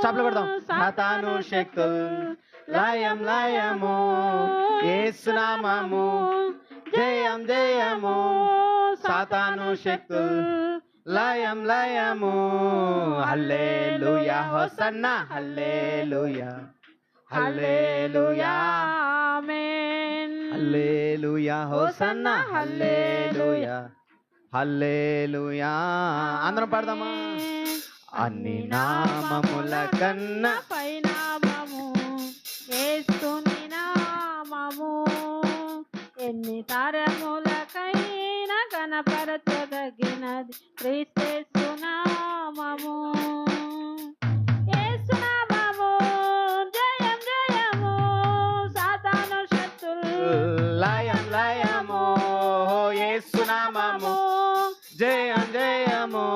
చప్పట్లు కొడదాం. సాతాను శక్తులు లయం లయము, యేసు నామము జయం జయము. సాతాను శక్తులు లయం లయము. హల్లెలూయా హోసన్నా హల్లెలూయా హల్లెలూయా ఆమేన్. హల్లెలూయా హోసన్నా హల్లెలూయా హల్లెలూయా. అందరం పాడదామా? అన్ని నామముల కన్నా పై నామము యేసుని నామము, ఎన్ని తరములకైనా కనపరచదగినది క్రీస్తు నామము. యేసు నామము జయం జయము. సాతాను శక్తులు లయం లయము, యేసు నామము జయం జయము.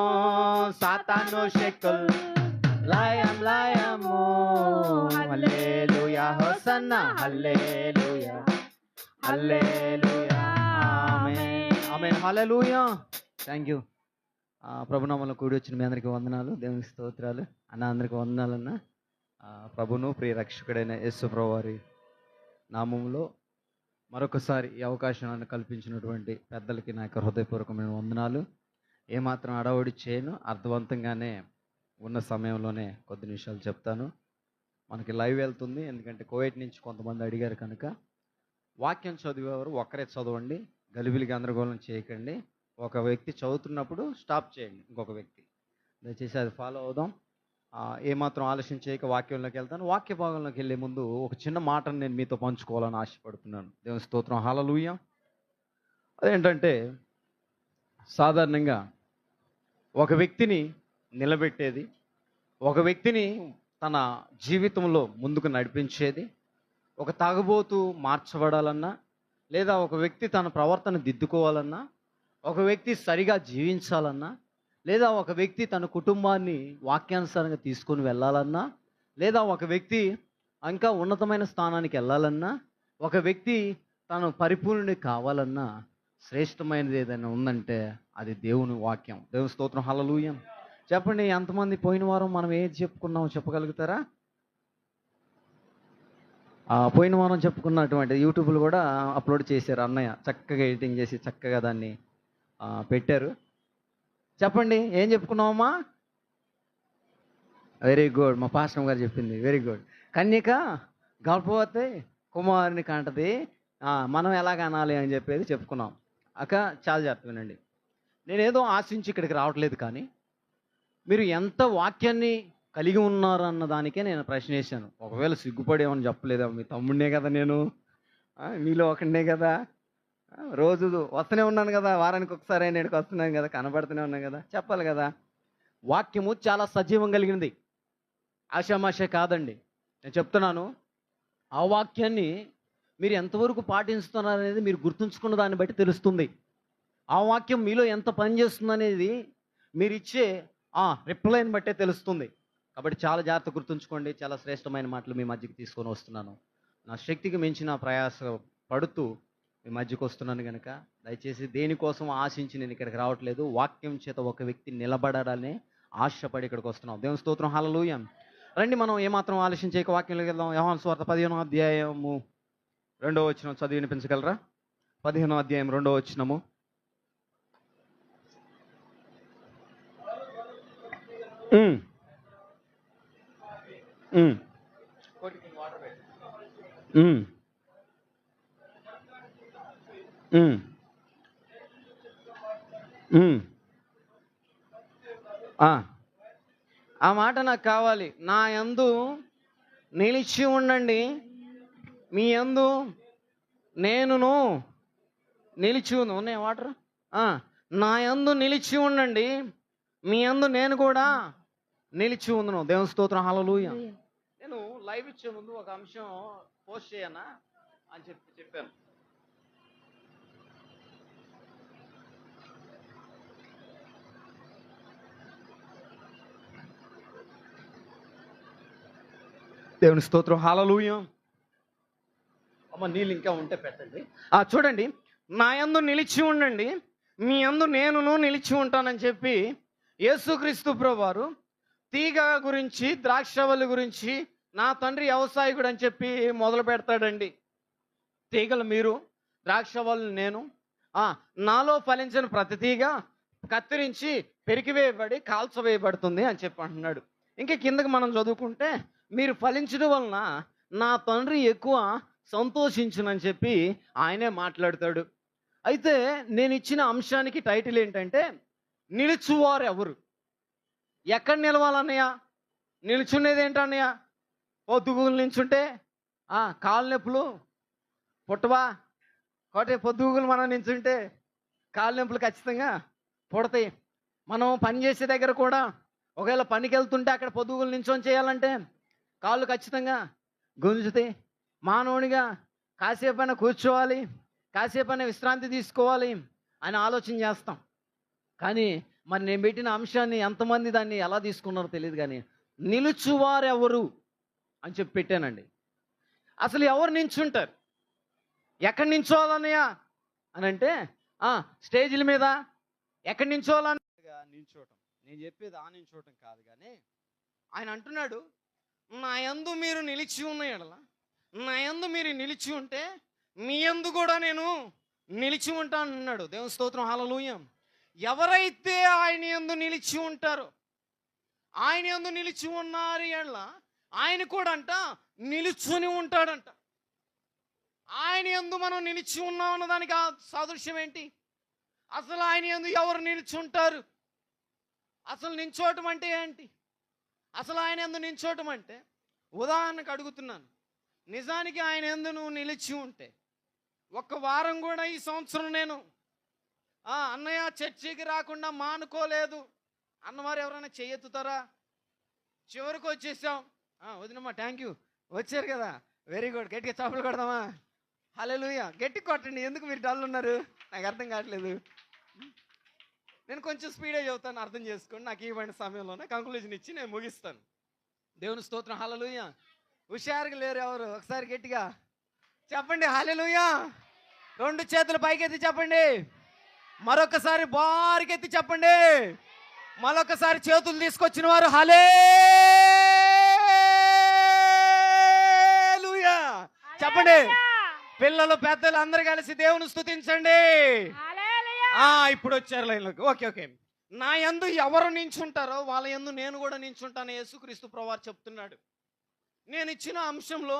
సాతాను శక్తులు లయం లయము. హల్లెలూయా హోసన్నా హల్లెలూయా హల్లెలూయా ఆమేన్ ఆమేన్ హల్లెలూయా. Thank you. ప్రభునామంలో కూడి వచ్చిన మీ అందరికీ వందనాలు, దేవునికి స్తోత్రాలు అన్న. అందరికీ వందనాలన్న. ప్రభును ప్రియ రక్షకుడైన యేసు ప్రభు వారి నామములో మరొకసారి ఈ అవకాశాన్ని కల్పించినటువంటి పెద్దలకి నా యొక్క హృదయపూర్వకమైన వందనాలు. ఏమాత్రం అడవుడి చేయను, అర్థవంతంగానే ఉన్న సమయంలోనే కొద్ది నిమిషాలు చెప్తాను. మనకి లైవ్ వెళ్తుంది, ఎందుకంటే కోవిడ్ నుంచి కొంతమంది అడిగారు కనుక. వాక్యం చదివేవారు ఒక్కరే చదవండి, గలిబిలి గందరగోళం చేయకండి. ఒక వ్యక్తి చదువుతున్నప్పుడు స్టాప్ చేయండి, ఇంకొక వ్యక్తి. దయచేసి అది ఫాలో అవుదాం. ఏమాత్రం ఆలస్యం చేయక వాక్యంలోకి వెళ్తాను. వాక్య భాగంలోకి వెళ్ళే ముందు ఒక చిన్న మాటను నేను మీతో పంచుకోవాలని ఆశపడుతున్నాను. దేవుని స్తోత్రం, హల్లెలూయా. అదేంటంటే, సాధారణంగా ఒక వ్యక్తిని నిలబెట్టేది, ఒక వ్యక్తిని తన జీవితంలో ముందుకు నడిపించేది, ఒక తాగుబోతు మార్చబడాలన్నా, లేదా ఒక వ్యక్తి తన ప్రవర్తన దిద్దుకోవాలన్నా, ఒక వ్యక్తి సరిగా జీవించాలన్నా, లేదా ఒక వ్యక్తి తన కుటుంబాన్ని వాక్యానుసారంగా తీసుకొని వెళ్ళాలన్నా, లేదా ఒక వ్యక్తి ఇంకా ఉన్నతమైన స్థానానికి వెళ్ళాలన్నా, ఒక వ్యక్తి తను పరిపూర్ణుడి కావాలన్నా, శ్రేష్టమైనది ఏదైనా ఉందంటే అది దేవుని వాక్యం. దేవుని స్తోత్రం, హల్లెలూయా. చెప్పండి, ఎంతమంది పోయిన వారం మనం ఏది చెప్పుకున్నామో చెప్పగలుగుతారా? పోయిన వారం చెప్పుకున్నటువంటి యూట్యూబ్లో కూడా అప్లోడ్ చేశారు అన్నయ్య, చక్కగా ఎడిటింగ్ చేసి చక్కగా దాన్ని పెట్టారు. చెప్పండి, ఏం చెప్పుకున్నామమ్మా? వెరీ గుడ్, మా పాస్టర్ గారు చెప్పింది వెరీ గుడ్. కన్యక గర్భవతి కుమారుని కంటది, మనం ఎలాగ అనాలి అని చెప్పేది చెప్పుకున్నాం. అక్క చాలా జాగ్రత్త వినండి. నేనేదో ఆశించి ఇక్కడికి రావట్లేదు, కానీ మీరు ఎంత వాక్యాన్ని కలిగి ఉన్నారు అన్న దానికే నేను ప్రశ్న వేశాను. ఒకవేళ సిగ్గుపడేమని చెప్పలేదా? మీ తమ్ముడినే కదా నేను, మీలో ఒకడినే కదా, రోజు వస్తూనే ఉన్నాను కదా, వారానికి ఒకసారి నేడుకు వస్తున్నాను కదా, కనబడుతూనే ఉన్నాను కదా, చెప్పాలి కదా. వాక్యము చాలా సజీవం కలిగింది, ఆషామాష కాదండి. నేను చెప్తున్నాను, ఆ వాక్యాన్ని మీరు ఎంతవరకు పాటిస్తున్నారు అనేది మీరు గుర్తుంచుకున్న దాన్ని బట్టి తెలుస్తుంది. ఆ వాక్యం మీలో ఎంత పనిచేస్తుంది అనేది మీరు ఇచ్చే రిప్లైని బట్టే తెలుస్తుంది. కాబట్టి చాలా జాగ్రత్త గుర్తుంచుకోండి. చాలా శ్రేష్టమైన మాటలు మీ మధ్యకి తీసుకొని వస్తున్నాను. నా శక్తికి మించిన ప్రయాస పడుతూ మీ మధ్యకు వస్తున్నాను కనుక దయచేసి దేనికోసం ఆశించి నేను ఇక్కడికి రావట్లేదు. వాక్యం చేత ఒక వ్యక్తి నిలబడాలని ఆశపడి ఇక్కడికి వస్తున్నాం. దేవుని స్తోత్రం, హల్లెలూయా. రండి, మనం ఏమాత్రం ఆలస్యం చేయక వాక్యంలోకి వెళ్దాం. యోహాను సువార్త 15వ అధ్యాయము 2వ వచనం చదివి వినిపించగలరా? 15వ అధ్యాయం 2వ వచనము. ఆ మాట నాకు కావాలి. నా యందు నిలిచి ఉండండి, మీ యందు నేనును నిలిచి ఉన్నాయి వాటర్. నా యందు నిలిచి ఉండండి, మీ యందు నేను కూడా నిలిచి ఉందును. దేవుని స్తోత్రం, హల్లెలూయా. నేను లైవ్ ఇచ్చే ముందు ఒక అంశం పోస్ట్ చేయనా అని చెప్పాను. దేవుని స్తోత్రం, హల్లెలూయా. అమ్మ నీళ్ళు ఇంకా ఉంటే పెట్టండి. చూడండి, నా యందు నిలిచి ఉండండి, మీ యందు నేనును నిలిచి ఉంటానని చెప్పి యేసుక్రీస్తు ప్రభువారు తీగ గురించి, ద్రాక్షవల్లి గురించి నా తండ్రి వ్యవసాయకుడు అని చెప్పి మొదలు పెడతాడండి. తీగలు మీరు, ద్రాక్షవల్లి నేను. నాలో ఫలించిన ప్రతి తీగ కత్తిరించి పెరికివేయబడి కాల్చవేయబడుతుంది అని చెప్పి అంటున్నాడు. ఇంకా కిందకి మనం చదువుకుంటే, మీరు ఫలించడం వలన నా తండ్రి ఎక్కువ సంతోషించునని చెప్పి ఆయనే మాట్లాడతాడు. అయితే నేను ఇచ్చిన అంశానికి టైటిల్ ఏంటంటే, నిలుచువారు ఎవరు? ఎక్కడ నిలవాలన్నయ్య? నిలుచునేది ఏంటన్నయ్య? పొద్దుగులు నించుంటే కాళ్ళు నొప్పులు పుట్టవా? పొద్దుగులు మనం నించుంటే కాళ్ళు నొప్పులు ఖచ్చితంగా పుడతాయి. మనం పని చేసే దగ్గర కూడా ఒకవేళ పనికి వెళ్తుంటే అక్కడ పొద్దుగులు నించొని చేయాలంటే కాళ్ళు ఖచ్చితంగా గుంజుతాయి. మానవునిగా కాసేపైనా కూర్చోవాలి, కాసేపైనా విశ్రాంతి తీసుకోవాలి అని ఆలోచన చేస్తాం. కానీ మరి నేను పెట్టిన అంశాన్ని ఎంతమంది దాన్ని ఎలా తీసుకున్నారో తెలియదు. కానీ నిలుచువారు ఎవరు అని చెప్పి పెట్టానండి. అసలు ఎవరు నించుంటారు? ఎక్కడ నించోవాలన్నయ్య అని అంటే, స్టేజీల మీద ఎక్కడ నించోవాలని నించోవటం. నేను చెప్పేది నించోవటం కాదు. కానీ ఆయన అంటున్నాడు, నా యందు మీరు నిలిచి ఉన్న ఎడల, నా యందు మీరు నిలిచి ఉంటే మీ యందు కూడా నేను నిలిచి ఉంటాను అన్నాడు. దేవుని స్తోత్రం, హల్లెలూయా. ఎవరైతే ఆయన యందు నిలిచి ఉంటారో, ఆయన యందు నిలిచి ఉన్నారు ఎడల ఆయన కూడా అంట నిలుచుని ఉంటాడంట. ఆయన యందు మనం నిలిచి ఉన్నాం అన్నదానికి ఆ సాదృశ్యం ఏంటి? అసలు ఆయన యందు ఎవరు నిలిచి ఉంటారు? అసలు నించోటం అంటే ఏంటి? అసలు ఆయన యందు నించోటం అంటే, ఉదాహరణకు అడుగుతున్నాను, నిజానికి ఆయన యందు నువ్వు నిలిచి ఉంటే, ఒక్క వారం కూడా ఈ సంవత్సరం నేను అన్నయ్య చర్చికి రాకుండా మానుకోలేదు అన్నవారు ఎవరైనా చెయ్యెత్తుతారా? చివరికి వచ్చేసాం. వదినమ్మా థ్యాంక్ యూ, వచ్చారు కదా, వెరీ గుడ్, గట్టిగా చప్పలు కొడదామా? హల్లెలూయా. గట్టి కొట్టండి. ఎందుకు మీరు డల్ ఉన్నారు? నాకు అర్థం కావట్లేదు. నేను కొంచెం స్పీడే చెబుతాను, అర్థం చేసుకోండి. నాకు ఇవ్వండి సమయంలోనే కంక్లూజన్ ఇచ్చి నేను ముగిస్తాను. దేవుని స్తోత్రం, హల్లెలూయా. హుషారుగా లేరు ఎవరు? ఒకసారి గట్టిగా చెప్పండి హల్లెలూయా. రెండు చేతులు పైకెత్తి చెప్పండి. మరొకసారి బారికెత్తి చెప్పండి. మరొకసారి చేతులు తీసుకొచ్చిన వారు హల్లెలూయా చెప్పండి. పిల్లలు పెద్దలు అందరు కలిసి దేవుని స్తుతించండి. ఇప్పుడు వచ్చారు లైన్లోకి. ఓకే. నా యందు ఎవరు నించుంటారో వాళ్ళ యందు నేను కూడా నించుంటాను యేసుక్రీస్తు ప్రభువారు చెప్తున్నాడు. నేను ఇచ్చిన అంశంలో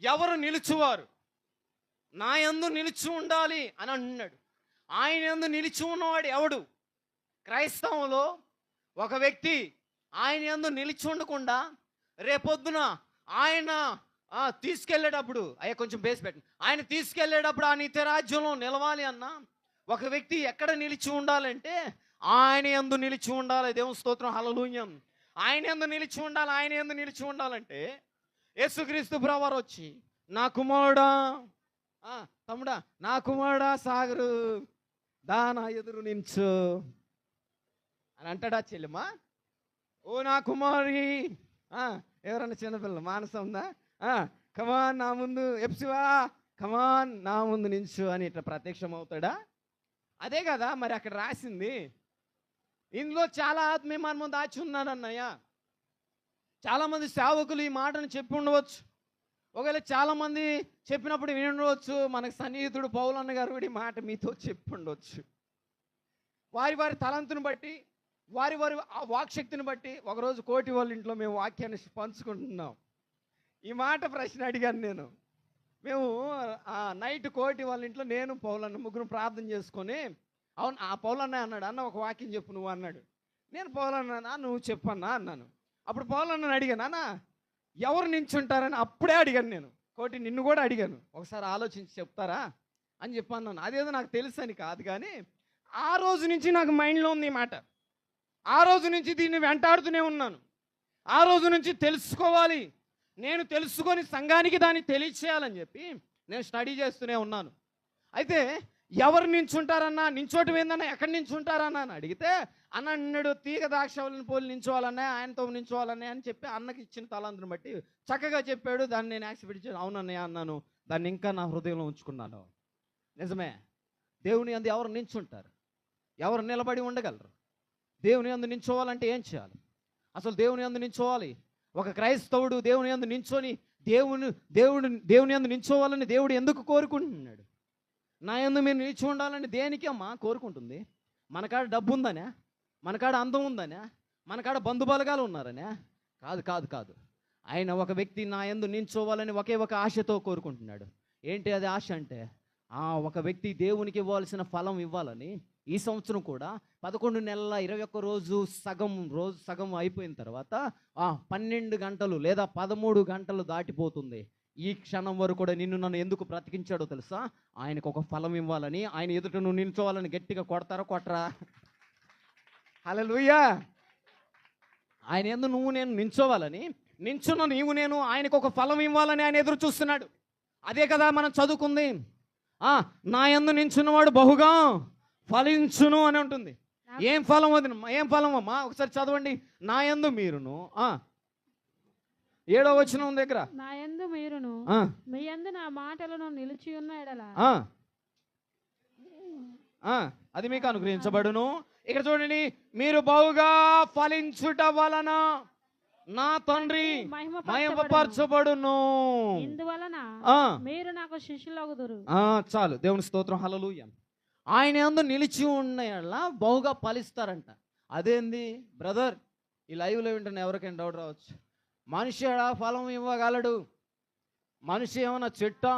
ఎవరు నిలుచువారు, నా యందు నిలిచి ఉండాలి అని అంటున్నాడు. ఆయన యందు నిలిచి ఉన్నవాడు ఎవడు? క్రైస్తవంలో ఒక వ్యక్తి ఆయన యందు నిలిచి ఉండకుండా రేపొద్దున ఆయన తీసుకెళ్ళేటప్పుడు, కొంచెం బేస్ పెట్టండి, ఆయన తీసుకెళ్ళేటప్పుడు ఆ నిత్య రాజ్యంలో నిలవాలి అన్న ఒక వ్యక్తి ఎక్కడ నిలిచి ఉండాలంటే ఆయన యందు నిలిచి ఉండాలి. దేవుని స్తోత్రం, హల్లెలూయా. ఆయన యందు నిలిచి ఉండాలి. ఆయన యందు నిలిచి ఉండాలంటే యేసుక్రీస్తు ప్రభువారు వచ్చి, నా కుమారుడా, తమ్ముడా, నా కుమారుడా సాగరు దానా ఎదురు నించు అని అంటాడా చెల్లెమ్మా? ఓ నా కుమారి, ఎవరన్నా చిన్నపిల్లలు మానస ఉందా? కమాన్ నా ముందు, ఎప్సివా కమాన్ నా ముందు నించు అని ఇట్లా ప్రత్యక్షం అవుతాడా? అదే కదా మరి అక్కడ రాసింది. ఇందులో చాలా ఆత్మీయ మర్మం దాచి ఉన్నాడు అన్నయ్య. చాలామంది సేవకులు ఈ మాటను చెప్పి ఉండవచ్చు. ఒకవేళ చాలామంది చెప్పినప్పుడు విని ఉండవచ్చు. మనకు సన్నిహితుడు పౌలన్న గారు కూడా ఈ మాట మీతో చెప్పి ఉండవచ్చు. వారి వారి తలంతుని బట్టి, వారి వారి వాక్శక్తిని బట్టి. ఒకరోజు కోటి వాళ్ళ ఇంట్లో మేము వాక్యాన్ని పంచుకుంటున్నాం. ఈ మాట ప్రశ్న అడిగాను నేను. మేము నైట్ కోటి వాళ్ళ ఇంట్లో నేను పౌలన్న ముగ్గురు ప్రార్థన చేసుకొని, అవును ఆ పౌలన్న అన్నాడు, అన్న ఒక వాక్యం చెప్పు నువ్వు అన్నాడు. నేను పౌలన్నా నువ్వు చెప్పన్నా అన్నాను. అప్పుడు పౌలన్నని అడిగాను, అన్న ఎవరు నించుంటారని అప్పుడే అడిగాను నేను. కోటి నిన్ను కూడా అడిగాను, ఒకసారి ఆలోచించి చెప్తారా అని చెప్పన్నాను. అదేదో నాకు తెలుసు అని కాదు, కానీ ఆ రోజు నుంచి నాకు మైండ్లో ఉంది ఈ మాట. ఆ రోజు నుంచి దీన్ని వెంటాడుతూనే ఉన్నాను. ఆ రోజు నుంచి తెలుసుకోవాలి, నేను తెలుసుకొని సంఘానికి దాన్ని తెలియచేయాలని చెప్పి నేను స్టడీ చేస్తూనే ఉన్నాను. అయితే ఎవరు నించుంటారన్నా, నించోటం ఏందన్నా, ఎక్కడ నించుంటారన్నా అని అడిగితే అన్న అన్నాడు, తీగ ద్రాక్షవల్లిని పోలి నించోవాలన్నా, ఆయనతో నించోవాలన్నా అని చెప్పి అన్నకి ఇచ్చిన తలాంతుని బట్టి చక్కగా చెప్పాడు. దాన్ని నేను యాక్సెప్ట్ చేసి అవునన్నయ్య అన్నాను. దాన్ని ఇంకా నా హృదయంలో ఉంచుకున్నాను. నిజమే, దేవుని యందు ఎవరు నించుంటారు? ఎవరు నిలబడి ఉండగలరు? దేవుని యందు నించోవాలంటే ఏం చేయాలి? అసలు దేవుని యందు నించోవాలి. ఒక క్రైస్తవుడు దేవుని యందు నించొని దేవుని యందు నించోవాలని దేవుడు ఎందుకు కోరుకుంటున్నాడు? నా యందు మీరు నిలిచి ఉండాలని దేనికి అమ్మా కోరుకుంటుంది? మనకాడ డబ్బు ఉందనే, మనకాడ అందం ఉందనే, మనకాడ బంధుబలగాలు ఉన్నారనే? కాదు కాదు కాదు. ఆయన ఒక వ్యక్తి నా యందు నించోవాలని ఒకే ఒక ఆశతో కోరుకుంటున్నాడు. ఏంటి అది ఆశ అంటే, ఒక వ్యక్తి దేవునికి ఇవ్వాల్సిన ఫలం ఇవ్వాలని. ఈ సంవత్సరం కూడా 11 నెలల 21 రోజు సగం అయిపోయిన తర్వాత 12 గంటలు లేదా 13 గంటలు దాటిపోతుంది. ఈ క్షణం వరకు కూడా నన్ను ఎందుకు బ్రతికించాడో తెలుసా? ఆయనకు ఒక ఫలం ఇవ్వాలని. ఆయన ఎదుట నువ్వు నిల్చోవాలని. గట్టిగా కొడతారా కొట్టరా? హల్లెలూయా. ఆయన యందు నేను నించోవాలని, నించున్న నేను ఆయనకు ఒక ఫలం ఇవ్వాలని ఆయన ఎదురు చూస్తున్నాడు. అదే కదా మనం చదువుకుంది. నా యందు నించున్నవాడు బహుగా ఫలించును అని ఉంటుంది. ఏం ఫలం అది? ఏం ఫలం అమ్మా? ఒకసారి చదవండి. నా యందు మీరును 7వ వచనం దగ్గర, నా యందు మీరును మీ యందు నా మాటలను నిలిచి ఉన్న ఎడల అది మీకు అనుగ్రహించబడును. ఇక్కడ చూడండి, మీరు బహుగా ఫలించుట వలన నా తండ్రి మహిమపరచబడును. ఇందువలన మీరు నాకు శిష్యులగుదురు. చాలు. దేవుని స్తోత్రం. హల్లెలూయా. ఆయన యందు నిలిచి ఉన్న బహుగా ఫలిస్తారంట. అదేంది బ్రదర్? ఈ లైవ్లో వింటున్న ఎవరికైనా డౌట్ రావచ్చు. మనిషి ఫలం ఇవ్వగలడు? మనిషి ఏమన్నా చెట్టా?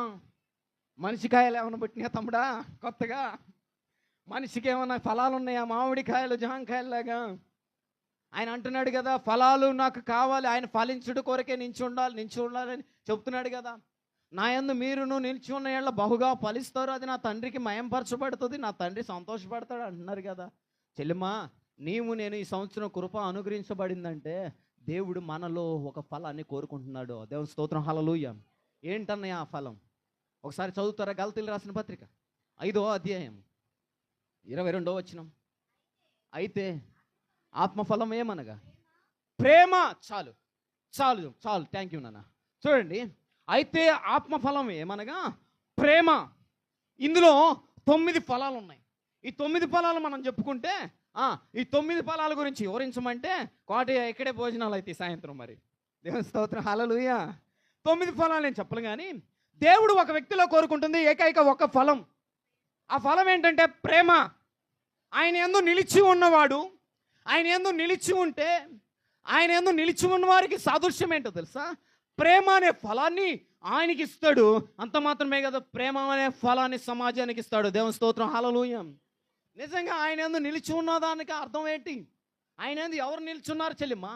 మనిషి కాయలు ఏమైనా పుట్టినా తమ్ముడా కొత్తగా? మనిషికి ఏమైనా ఫలాలు ఉన్నాయా? మామిడికాయలు జాంకాయలాగా? ఆయన అంటున్నాడు కదా, ఫలాలు నాకు కావాలి. ఆయన ఫలించుడు కొరకే నిలిచి ఉండాలని చెప్తున్నాడు కదా. నా యందు మీరును నిలిచి ఉన్న ఏళ్ళ బహుగా ఫలిస్తారు, అది నా తండ్రికి మయంపరచబడుతుంది, నా తండ్రి సంతోషపడతాడు అంటున్నారు కదా. చెల్లిమా, నేను ఈ సంవత్సరం కృప అనుగ్రహించబడిందంటే దేవుడు మనలో ఒక ఫలాన్ని కోరుకుంటున్నాడు. దేవుని స్తోత్రం. హల్లెలూయా. ఏంటన్నయ్య ఆ ఫలం? ఒకసారి చదువుతారా? గలతీయులు రాసిన పత్రిక 5వ అధ్యాయం 22వ వచనం. అయితే ఆత్మఫలం ఏమనగా ప్రేమ. చాలు చాలు చాలు. థ్యాంక్ యూ నాన్న. చూడండి, అయితే ఆత్మఫలం ఏమనగా ప్రేమ. ఇందులో 9 ఫలాలు ఉన్నాయి. ఈ 9 ఫలాలు మనం చెప్పుకుంటే ఈ 9 ఫలాల గురించి వివరించమంటే ఇక్కడే భోజనాలు అయితే సాయంత్రం. మరి దేవుని స్తోత్రం. హల్లెలూయా. 9 ఫలాలు నేను చెప్పను, కానీ దేవుడు ఒక వ్యక్తిలో కోరుకుంటుంది ఏకైక ఒక ఫలం. ఆ ఫలం ఏంటంటే ప్రేమ. ఆయన యందు నిలిచి ఉన్నవాడు, ఆయన యందు నిలిచి ఉంటే, ఆయన యందు నిలిచి ఉన్న వారికి సాదృశ్యం ఏంటో తెలుసా? ప్రేమ అనే ఫలాన్ని ఆయనకి ఇస్తాడు. అంత మాత్రమే కదా, ప్రేమ అనే ఫలాన్ని సమాజానికి ఇస్తాడు. దేవుని స్తోత్రం. హల్లెలూయా. నిజంగా ఆయన యందు నిలిచి ఉన్నదానికి అర్థం ఏంటి? ఆయన యందు ఎవరు నిల్చున్నారు చెల్లిమ్మా?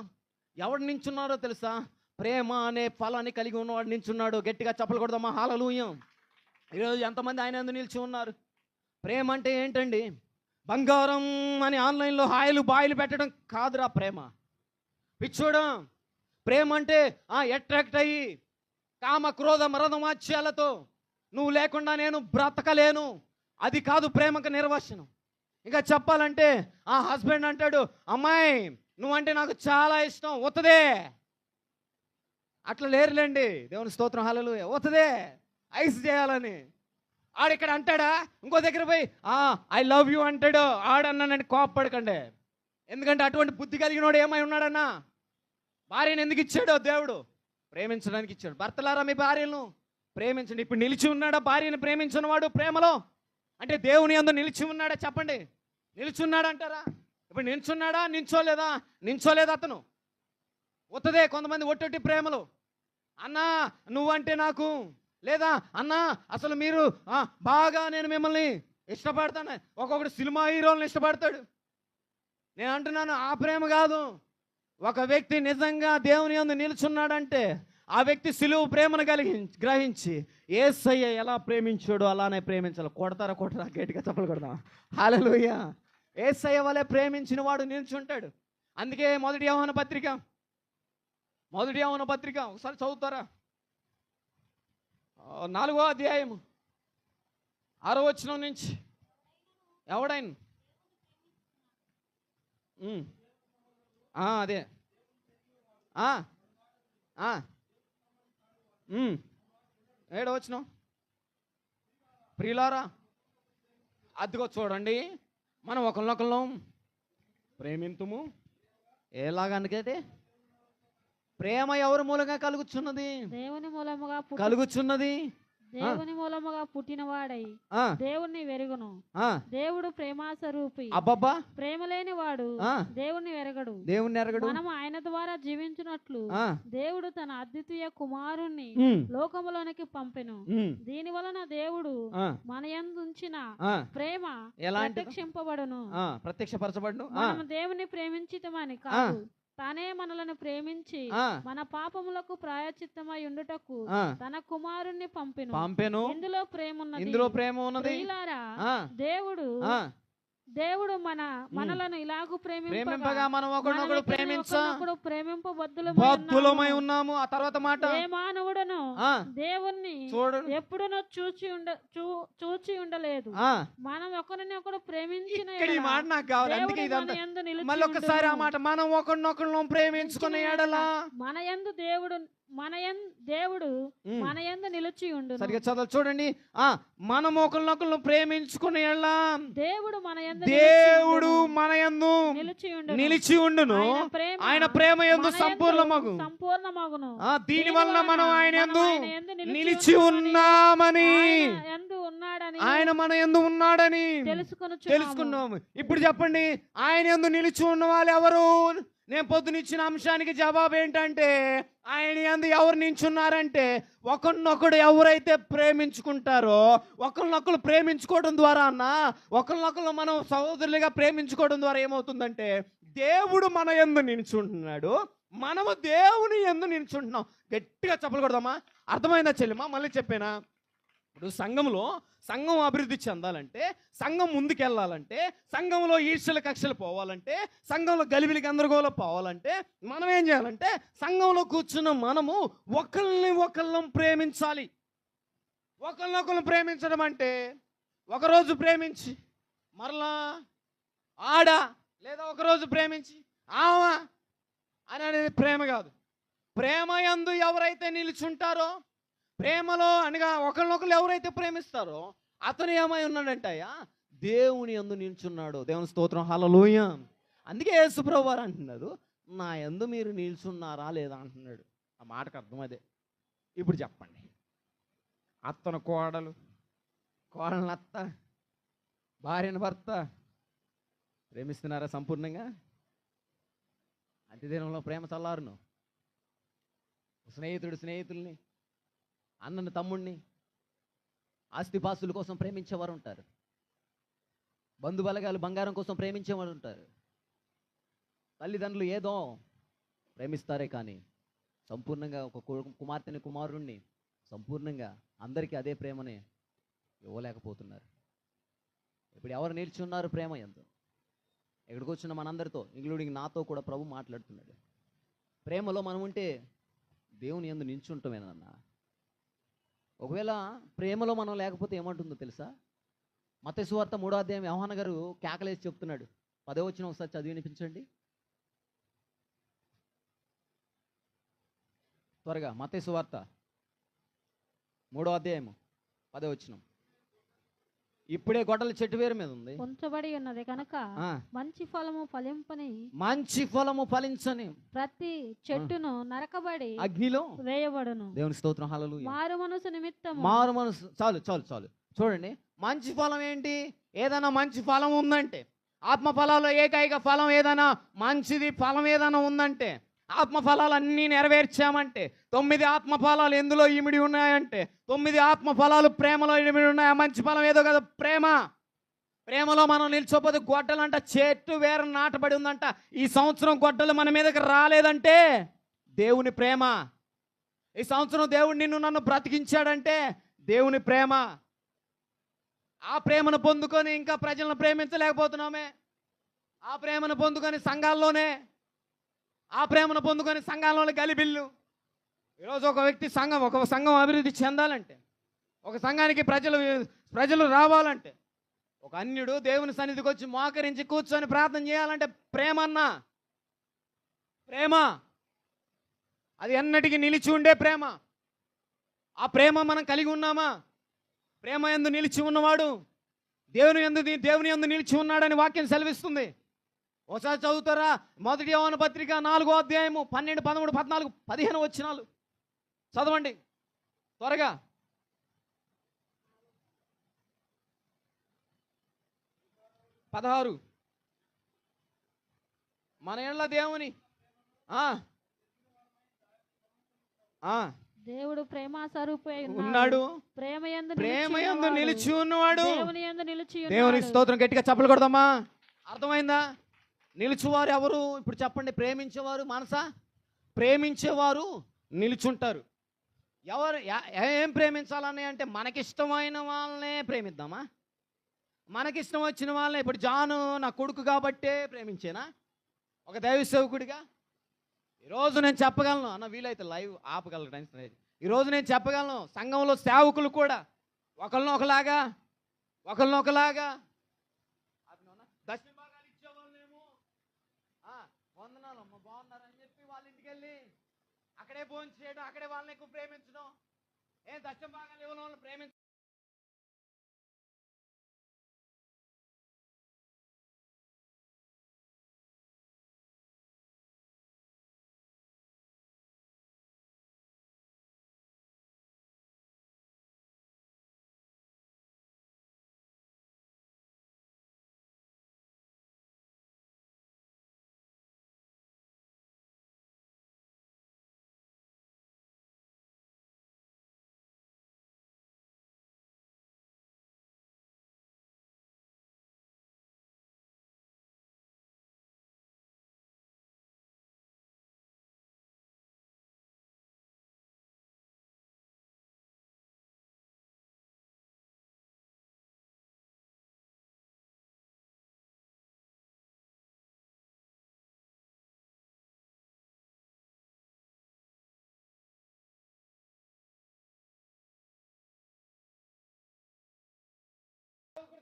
ఎవరు నిల్చున్నారో తెలుసా? ప్రేమ అనే ఫలాన్ని కలిగి ఉన్నవాడు నిల్చున్నాడు. గట్టిగా చప్పలు కొడదామా? హల్లెలూయా. ఈరోజు ఎంతమంది ఆయన యందు నిలిచి ఉన్నారు? ప్రేమ అంటే ఏంటండి? బంగారం అని ఆన్లైన్లో హాయిలు బాయిలు పెట్టడం కాదురా ప్రేమ. పిచ్చోడం. ప్రేమ అంటే అట్రాక్ట్ అయ్యి కామ క్రోధ మరదమాచ్యాలతో నువ్వు లేకుండా నేను బ్రతకలేను, అది కాదు ప్రేమకు నిర్వచనం. ఇంకా చెప్పాలంటే హస్బెండ్ అంటాడు, అమ్మాయి నువ్వంటే నాకు చాలా ఇష్టం, వత్తదే. అట్లా లేరులేండి. దేవుని స్తోత్రం. హల్లెలూయా. వత్తదే ఐస్ చేయాలని. ఆడిక్కడ అంటాడా? ఇంకో దగ్గర పోయి ఐ లవ్ యూ అంటాడు. ఆడన్నానంటే కోప్పడకండి. ఎందుకంటే అటువంటి బుద్ధి కలిగినోడు ఏమై ఉన్నాడన్నా? భార్యను ఎందుకు ఇచ్చాడో దేవుడు? ప్రేమించడానికి ఇచ్చాడు. భర్తలారా మీ భార్యలను ప్రేమించండి. ఇప్పుడు నిలిచి ఉన్నాడా భార్యను ప్రేమించిన వాడు ప్రేమలో? అంటే దేవుని యందు నిలిచి ఉన్నాడా? చెప్పండి. నిలిచున్నాడా అంటారా? ఇప్పుడు నిల్చున్నాడా? నించోలేదా అతను? వత్తదే కొంతమంది ఒట్టొట్టి ప్రేమలు. అన్నా నువ్వంటే నాకు, లేదా అన్నా అసలు మీరు బాగా నేను మిమ్మల్ని ఇష్టపడతాను. ఒక్కొక్కడు సినిమా హీరోలను ఇష్టపడతాడు. నేను అంటున్నాను, ఆ ప్రేమ కాదు. ఒక వ్యక్తి నిజంగా దేవుని యందు నిలుచున్నాడంటే ఆ వ్యక్తి సిలువ ప్రేమను గ్రహించి యేసయ్య ఎలా ప్రేమించాడో అలానే ప్రేమించాలి. కొడతారా గట్టిగా చప్పలు కొడదాం. హల్లెలూయా. యేసయ్య వలె ప్రేమించిన వాడు నిల్చుంటాడు. అందుకే మొదటి యోహాను పత్రిక ఒకసారి చదువుతారా? 4వ అధ్యాయం 6వ వచనం నుంచి. ఎవడైనా అదే 7వ వచనం. ప్రియులారా, అదిగో చూడండి, మనం ఒకరినొకరు ప్రేమింతుము, ఎలాగనుకైతే ప్రేమ ఎవరి మూలంగా కలుగుచున్నది? దేవుని మూలముగా కలుగుచున్నది దేవుని మూలముగా పుట్టినవాడై దేవుణ్ణి వెరుగును. దేవుడు ప్రేమాస్వరూపి. అబ్బబ్బా, ప్రేమ లేని వాడు దేవుణ్ణి వెరగడు. మనం ఆయన ద్వారా జీవించినట్లు దేవుడు తన అద్వితీయ కుమారుణ్ణి లోకములోనికి పంపెను. దీని వలన దేవుడు మన యందు ఉంచిన ప్రేమ ప్రత్యక్షింపబడును. ప్రత్యక్షపరచబడును. మనం దేవుని ప్రేమించితమని కాదు, తానే మనలను ప్రేమించి మన పాపములకు ప్రాయశ్చిత్తమై ఉండుటకు తన కుమారుణ్ణి పంపెను. ఇందులో ప్రేమ ఉన్నది. దేవుడు మనలను ఇలాగూ ప్రేమింపగా మనం ఒకరినొకడు ప్రేమింపబద్ధులమై ఉన్నాము. ఆ తర్వాత మాట, ఏ మానవుడను దేవుణ్ణి ఎప్పుడునో చూచి ఉండలేదు. మనం ఒకరినొకడు ప్రేమించిన ఒకసారి ఆ మాట, మనం ఒకరినొకరు ప్రేమించుకునే ఎడల దేవుడు మన యందు నిలిచి ఉండును. సరిగ్గా చదువు చూడండి. మనం ఒకరినొకరు ప్రేమించుకునే ఎడల దేవుడు మన యందు నిలిచి ఉండును. ఆయన ప్రేమ యందు సంపూర్ణమగును. దీని వలన మనం ఆయన యందు నిలిచి ఉన్నామని, ఆయన మన యందు ఉన్నాడని తెలుసుకున్నాము. ఇప్పుడు చెప్పండి, ఆయన యందు నిలిచి ఉన్న వాళ్ళు ఎవరు? నేను పొద్దునిచ్చిన అంశానికి జవాబు ఏంటంటే, ఆయన యందు ఎవరు నించున్నారంటే, ఒకరినొకడు ఎవరైతే ప్రేమించుకుంటారో, ఒకరినొకరు ప్రేమించుకోవడం ద్వారా ఒకరినొకరు మనం సహోదరులుగా ప్రేమించుకోవడం ద్వారా ఏమవుతుందంటే, దేవుడు మన యందు నిల్చుంటున్నాడు, మనము దేవుని యందు నిల్చుంటున్నాం. గట్టిగా చెప్పలు కొడదామా? అర్థమైందా చెల్లిమా? మళ్ళీ చెప్పేనా? ఇప్పుడు సంఘం అభివృద్ధి చెందాలంటే, సంఘం ముందుకెళ్ళాలంటే, సంఘంలో ఈర్ష్యల కక్షలు పోవాలంటే, సంఘంలో గలిబిలి గందరగోళం పోవాలంటే మనం ఏం చేయాలంటే, సంఘంలో కూర్చున్న మనము ఒకళ్ళం ప్రేమించాలి. ఒకరినొకరు ప్రేమించడం అంటే ఒకరోజు ప్రేమించి మరలా లేదా ఒకరోజు ప్రేమించి ఆవా అని అనేది ప్రేమ కాదు. ప్రేమ యందు ఎవరైతే నిలుచుంటారో, ప్రేమలో అనగా ఒకరినొకరు ఎవరైతే ప్రేమిస్తారో అతను ఏమై ఉన్నాడంటయ్యా, దేవుని యందు నిల్చున్నాడు. దేవుని స్తోత్రం, హల్లెలూయా. అందుకే యేసుప్రభువు వారు అంటున్నారు, నా యందు మీరు నిల్చున్నారా లేదా అంటున్నాడు. ఆ మాటకు అర్థం అదే. ఇప్పుడు చెప్పండి, అత్తను కోడలను అత్త, భార్యను భర్త ప్రేమిస్తున్నారా సంపూర్ణంగా? అంత్యదినంలో ప్రేమ చల్లారును. స్నేహితుడు స్నేహితుల్ని, అన్నని తమ్ముడిని, ఆస్తిపాస్తుల కోసం ప్రేమించేవారు ఉంటారు. బంధుబలగాలు బంగారం కోసం ప్రేమించేవారు ఉంటారు. తల్లిదండ్రులు ఏదో ప్రేమిస్తారే కానీ సంపూర్ణంగా ఒక కుమార్తెని కుమారుణ్ణి సంపూర్ణంగా అందరికీ అదే ప్రేమని ఇవ్వలేకపోతున్నారు. ఇప్పుడు ఎవరు నిల్చున్నారు ప్రేమ ఎంతో? ఎక్కడికి వచ్చిన మనందరితో, ఇంక్లూడింగ్ నాతో కూడా ప్రభు మాట్లాడుతున్నాడు. ప్రేమలో మనం ఉంటే దేవుని యందు నిల్చుంటామేనన్నా. ఒకవేళ ప్రేమలో మనం లేకపోతే ఏమంటుందో తెలుసా? మత్తయి సువార్త 3వ అధ్యాయం యోహాను గారు కేకలేసి చెప్తున్నాడు. 10వ వచనం ఒకసారి చదివి వినిపించండి త్వరగా. మత్తయి సువార్త 3వ అధ్యాయం 10వ వచనం. ఇప్పుడే గొడ్డల చెట్టు వేరు మీద ఉంది, ఉంచబడి ఉన్నది కనుక మంచి ఫలము ఫలించని ప్రతి చెట్టును నరకబడి అగ్నిలో వేయబడును. దేవుని స్తోత్రం, హల్లెలూయా. మారు మనసు నిమిత్తం, మారు మనసు. చాలు చూడండి, మంచి ఫలం ఏంటి? ఏదైనా మంచి ఫలం ఉందంటే, ఆత్మ ఫలాల్లో ఏకైక ఫలం ఏదైనా మంచిది ఫలం ఏదైనా ఉందంటే, ఆత్మ ఫలాలన్నీ నెరవేర్చామంటే, 9 ఆత్మ ఫలాలు ఎందులో ఇమిడి ఉన్నాయంటే, 9 ఆత్మ ఫలాలు ప్రేమలో ఇమిడి ఉన్నాయి. మంచి ఫలం ఏదో కదా, ప్రేమలో మనం నిల్చోపోతే గొడ్డలంట చెట్టు వేరే నాటబడి ఉందంట. ఈ సంవత్సరం గొడ్డలు మన మీదకి రాలేదంటే దేవుని ప్రేమ. ఈ సంవత్సరం దేవుడు నన్ను బ్రతికించాడంటే దేవుని ప్రేమ. ఆ ప్రేమను పొందుకొని ఇంకా ప్రజలను ప్రేమించలేకపోతున్నామే. ఆ ప్రేమను పొందుకొని సంఘాల్లోనే, ఆ ప్రేమను పొందుకొని సంఘాల్లోనే గలిబిల్లు. ఈరోజు ఒక సంఘం అభివృద్ధి చెందాలంటే, ఒక సంఘానికి ప్రజలు రావాలంటే, ఒక అన్యుడు దేవుని సన్నిధికి వచ్చి మోకరించి కూర్చొని ప్రార్థన చేయాలంటే ప్రేమ అది ఎన్నటికీ నిలిచి ఉండే ప్రేమ. ఆ ప్రేమ మనం కలిగి ఉన్నామా? ప్రేమ యందు నిలిచి ఉన్నవాడు దేవుని యందు నిలిచి ఉన్నాడని వాక్యం సెలవిస్తుంది. ఒకసారి చదువుతారా? 1 యోహాను పత్రిక 4వ అధ్యాయము 12, 13, 14, 15 వచనాలు చదవండి త్వరగా. 16 మన ఏళ్ళ దేవుని దేవుడు ప్రేమ స్వరూపై ఉన్నాడు, ప్రేమయందు నిలిచి ఉన్నవాడు. దేవునికి స్తోత్రం. గట్టిగా చప్పలు కొడదామా? అర్థమైందా? నిలుచువారు ఎవరు? ఇప్పుడు చెప్పండి. ప్రేమించేవారు మనసా? ప్రేమించేవారు నిలుచుంటారు. ఎవరు ఏం ప్రేమించాలని అంటే మనకిష్టమైన వాళ్ళనే ప్రేమిద్దామా? మనకిష్టం వచ్చిన వాళ్ళని. ఇప్పుడు జాను నా కొడుకు కాబట్టే ప్రేమించేనా ఒక దైవ సేవకుడిగా? ఈరోజు నేను చెప్పగలను అన్న, వీలైతే లైవ్ ఆపగలను టెన్షన్ లేదు. ఈరోజు నేను చెప్పగలను, సంఘంలో సేవకులు కూడా ఒకరినొకలాగా దశమ భాగాలు ఇచ్చేవాళ్ళేమో, వందనాలు అమ్మ బాగున్నారని చెప్పి వాళ్ళ ఇంటికి వెళ్ళి అక్కడే భోజనం చేయడం, అక్కడే వాళ్ళని ఎక్కువ ప్రేమించడం. దశమ భాగాలు ఇవ్వడం వాళ్ళని ప్రేమించడం.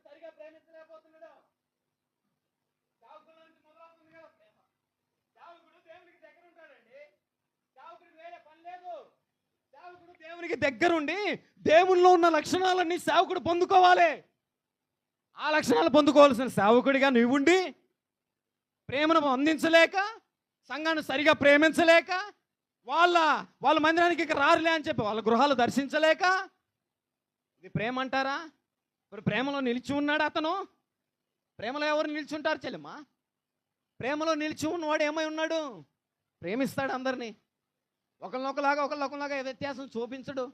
సరిగా ప్రేమించలేకపోతున్నాడు. సేవకుల నుంచి మొదలవుతుంది కదా ప్రేమ. సేవకుడు దేవునికి దగ్గర ఉంటాడండి. సేవకుడికి వేరే పని లేదు. సేవకుడు దేవునికి దగ్గరుండి దేవునిలో ఉన్న లక్షణాలన్నీ సేవకుడు పొందుకోవాలి. ఆ లక్షణాలు పొందుకోవాల్సిన సేవకుడిగా నువ్వుండి ప్రేమను అందించలేక, సంఘాన్ని సరిగా ప్రేమించలేక, వాళ్ళ మందిరానికి ఇక రారులే అని చెప్పి వాళ్ళ గృహాలు దర్శించలేక, ఇది ప్రేమ అంటారా? ఇప్పుడు ప్రేమలో నిలిచి ఉన్నాడు అతను. ప్రేమలో ఎవరు నిలిచి ఉంటారు చెల్లెమ్మా? ప్రేమలో నిలిచి ఉన్నవాడు ఏమై ఉన్నాడు? ప్రేమిస్తాడు అందరినీ. ఒకళ్ళొకలాగా వ్యత్యాసం చూపించడు.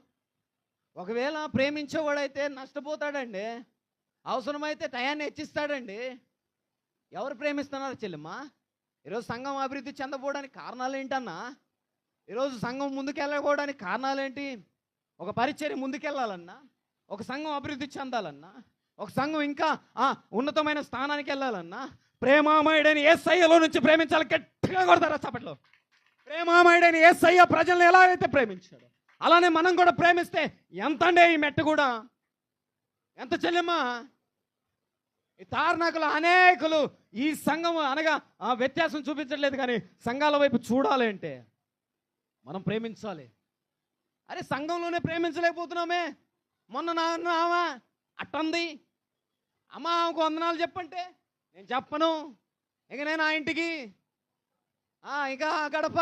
ఒకవేళ ప్రేమించేవాడైతే నష్టపోతాడండి. అవసరమైతే టయాన్ని హెచ్చిస్తాడండి. ఎవరు ప్రేమిస్తున్నారు చెల్లెమ్మా? ఈరోజు సంఘం అభివృద్ధి చెందకపోవడానికి కారణాలు ఏంటన్నా? ఈరోజు సంఘం ముందుకెళ్ళకపోవడానికి కారణాలేంటి? ఒక పరిచర్య ముందుకెళ్ళాలన్నా, ఒక సంఘం అభివృద్ధి చెందాలన్నా, ఒక సంఘం ఇంకా ఉన్నతమైన స్థానానికి వెళ్ళాలన్నా, ప్రేమామయుడైన యేసయ్యలో నుంచి ప్రేమించాలి. గట్టిగా కొడతారా చప్పట్లో? ప్రేమామయుడైన యేసయ్య ప్రజలను ఎలా అయితే ప్రేమించాడు, అలానే మనం కూడా ప్రేమిస్తే ఎంత అండి ఈ మెట్టు కూడా? ఎంత చెల్లెమ్మా? ఈ తార్నాకులు అనేకులు ఈ సంఘం అనగా వ్యత్యాసం చూపించట్లేదు, కానీ సంఘాల వైపు చూడాలి అంటే మనం ప్రేమించాలి. అరే సంఘంలోనే ప్రేమించలేకపోతున్నామే. మొన్న నావా అట్టంది, అమ్మ ఒక వందనాలు చెప్పంటే నేను చెప్పను, ఇక నేను ఆ ఇంటికి ఇంకా గడప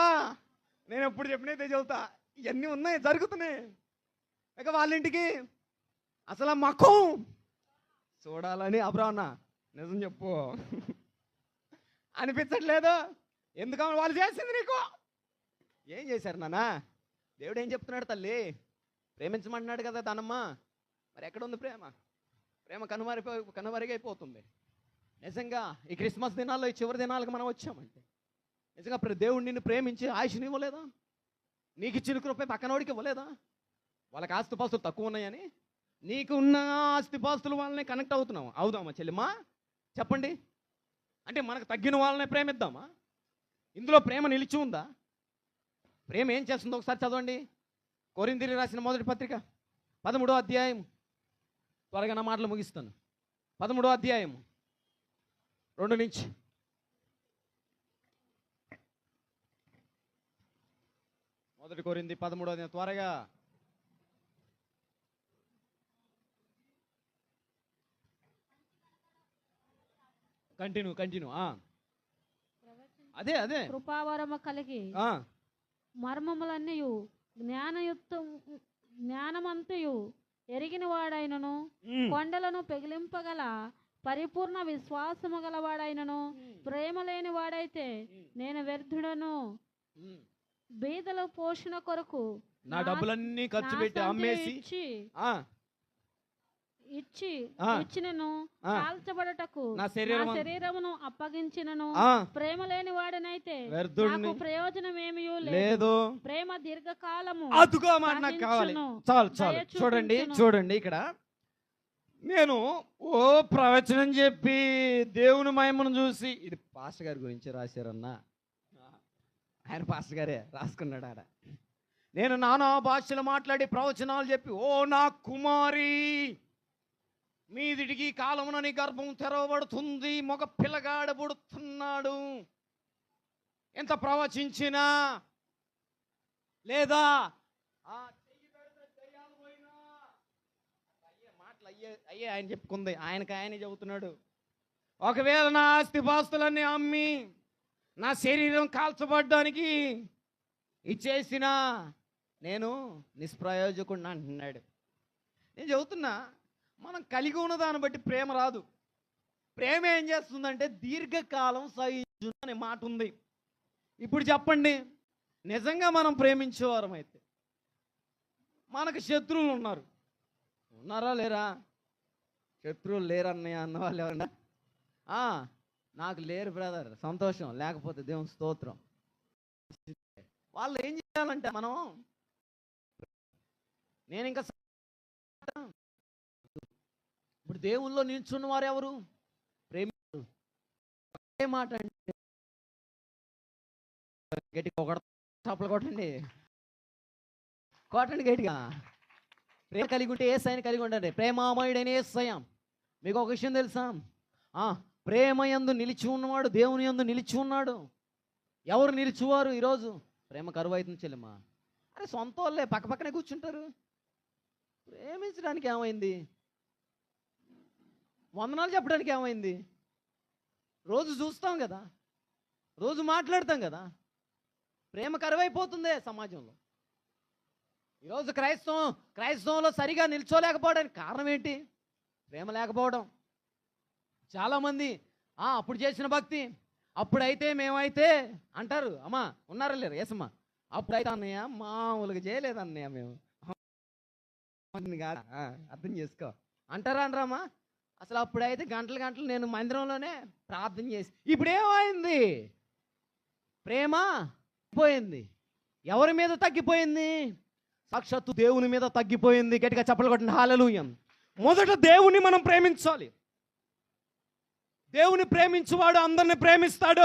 నేను ఎప్పుడు చెప్పినైతే చెబుతా. ఇవన్నీ ఉన్నాయి, జరుగుతున్నాయి. ఇక వాళ్ళ ఇంటికి అసలు మఖం చూడాలని అబ్రాహ్మణ నిజం చెప్పు అనిపించట్లేదు. ఎందుకని వాళ్ళు చేసింది నీకు ఏం చేశారు నాన్న? దేవుడు ఏం చెప్తున్నాడు తల్లి? ప్రేమించమంటున్నాడు కదా దానమ్మ. మరి ఎక్కడ ఉంది ప్రేమ? ప్రేమ కనుమరుగైపోతుంది. నిజంగా ఈ క్రిస్మస్ దినాల్లో, ఈ చివరి దినాలకు మనం వచ్చామంటే నిజంగా దేవుడు నిన్ను ప్రేమించి ఆయుష్ని ఇవ్వలేదా? నీకు ఇచ్చిన కృప పక్కనోడికి ఇవ్వలేదా? వాళ్ళకి ఆస్తిపాస్తులు తక్కువ ఉన్నాయని నీకు ఉన్న ఆస్తిపాస్తులు వాళ్ళని కనెక్ట్ అవుదామా చెల్లెమ్మా? చెప్పండి. అంటే మనకు తగ్గిన వాళ్ళనే ప్రేమిద్దామా? ఇందులో ప్రేమ నిలిచి ఉందా? ప్రేమ ఏం చేస్తుందో ఒకసారి చదవండి. కొరింథీయులకు రాసిన మొదటి పత్రిక 13వ అధ్యాయం. త్వరగా నా మాటలు ముగిస్తాను. 13వ అధ్యాయం 2 నుంచి. మొదటి కొరింథీ 13వ అధ్యాయం త్వరగా. కంటిన్యూ. అదే అదే కృపావరము కలిగి ఆ, మర్మములన్నీయు జ్ఞానమంతయు ఎరిగిన వాడైనను కొండలను పెగిలింపగల పరిపూర్ణ విశ్వాసము గలవాడైనను ప్రేమ లేని వాడైతే నేను వ్యర్థుడను. బీదల పోషణ కొరకు నా డబ్బులన్నీ ఖర్చు పెట్టి అమ్మేసి ఇచ్చినను కాల్చబడటకు నా శరీరమును అప్పగించినను ప్రేమ లేని వాడనైతే నాకు ప్రయోజనం ఏమీ లేదు. ప్రేమ దీర్ఘకాలము. అదుగో మాట నాకు కావాలి. చాలు చాలు. చూడండి చూడండి, ఇక్కడ నేను ప్రవచనం చెప్పి దేవుని మహిమను చూసి, ఇది పాస్టర్ గారి గురించి రాశారన్నా, ఆయన పాస్టర్ గారే రాసుకున్నాడు ఆడ. నేను నానా భాషలు మాట్లాడి ప్రవచనాలు చెప్పి, ఓ నా కుమారి మీదిటికి కాలమున నీ గర్భం తెరవబడుతుంది, మగ పిల్లగాడ పుడుతున్నాడు, ఎంత ప్రవచించినా లేదా మాటలు అయ్యే ఆయన చెప్పుకుంది, ఆయనే చెబుతున్నాడు. ఒకవేళ నా ఆస్తిపాస్తులన్నీ అమ్మి నా శరీరం కాల్చబడ్డానికి ఇచ్చేసిన నేను నిష్ప్రయోజకుడిని అంటున్నాడు. నేను చెబుతున్నా, మనం కలిగి ఉన్న దాన్ని బట్టి ప్రేమ రాదు. ప్రేమ ఏం చేస్తుందంటే దీర్ఘకాలం సహించును అనే మాట ఉంది. ఇప్పుడు చెప్పండి, నిజంగా మనం ప్రేమించేవారం అయితే మనకు శత్రువులు ఉన్నారా లేరా? శత్రువులు లేరన్నయ్య అన్న వాళ్ళు ఎవరన్నా? నాకు లేరు బ్రదర్, సంతోషం. లేకపోతే దేవుని స్తోత్రం. వాళ్ళు ఏం చేయాలంటే నేను ఇంకా ఇప్పుడు దేవుల్లో నిల్చున్న వారు ఎవరు? ప్రేమికులు. ఒకే మాట అంటే గట్టిగా చప్పలు కొట్టండి గట్టిగా. ప్రేమ కలిగి ఉంటే ఏసైని కలిగి ఉండండి. ప్రేమామయుడైన యేసయ్య. మీకు ఒక విషయం తెలుసా? ప్రేమ యందు నిలిచి ఉన్నవాడు దేవుని యందు నిలిచి ఉన్నాడు. ఎవరు నిలిచివారు ఈరోజు? ప్రేమ కరువు అవుతుంది చెల్లెమ్మా. అరే సొంత వాళ్ళే పక్కనే కూర్చుంటారు. ప్రేమించడానికి ఏమైంది? వందనాలు చెప్పడానికి ఏమైంది? రోజు చూస్తాం కదా, రోజు మాట్లాడతాం కదా. ప్రేమ కరువైపోతుందే సమాజంలో. ఈరోజు క్రైస్తవంలో సరిగా నిల్చోలేకపోవడానికి కారణం ఏంటి? ప్రేమ లేకపోవడం. చాలామంది అప్పుడు చేసిన భక్తి, అప్పుడైతే మేమైతే అంటారు. అమ్మా ఉన్నారా లేరు? ఏసమ్మా అప్పుడైతే అన్నయ్య మామూలుగా చేయలేదు అన్నయ్య మేము, అర్థం చేసుకో అంటారా అనరామా? అసలు అప్పుడైతే గంటలు నేను మందిరంలోనే ప్రార్థన చేసి. ఇప్పుడు ఏమైంది? ప్రేమ తగ్గిపోయింది. ఎవరి మీద తగ్గిపోయింది? సాక్షాత్తు దేవుని మీద తగ్గిపోయింది. గట్టిగా చప్పలు కొట్టండి హల్లెలూయా. మొదట దేవుని మనం ప్రేమించాలి. దేవుని ప్రేమించువాడు అందరిని ప్రేమిస్తాడు.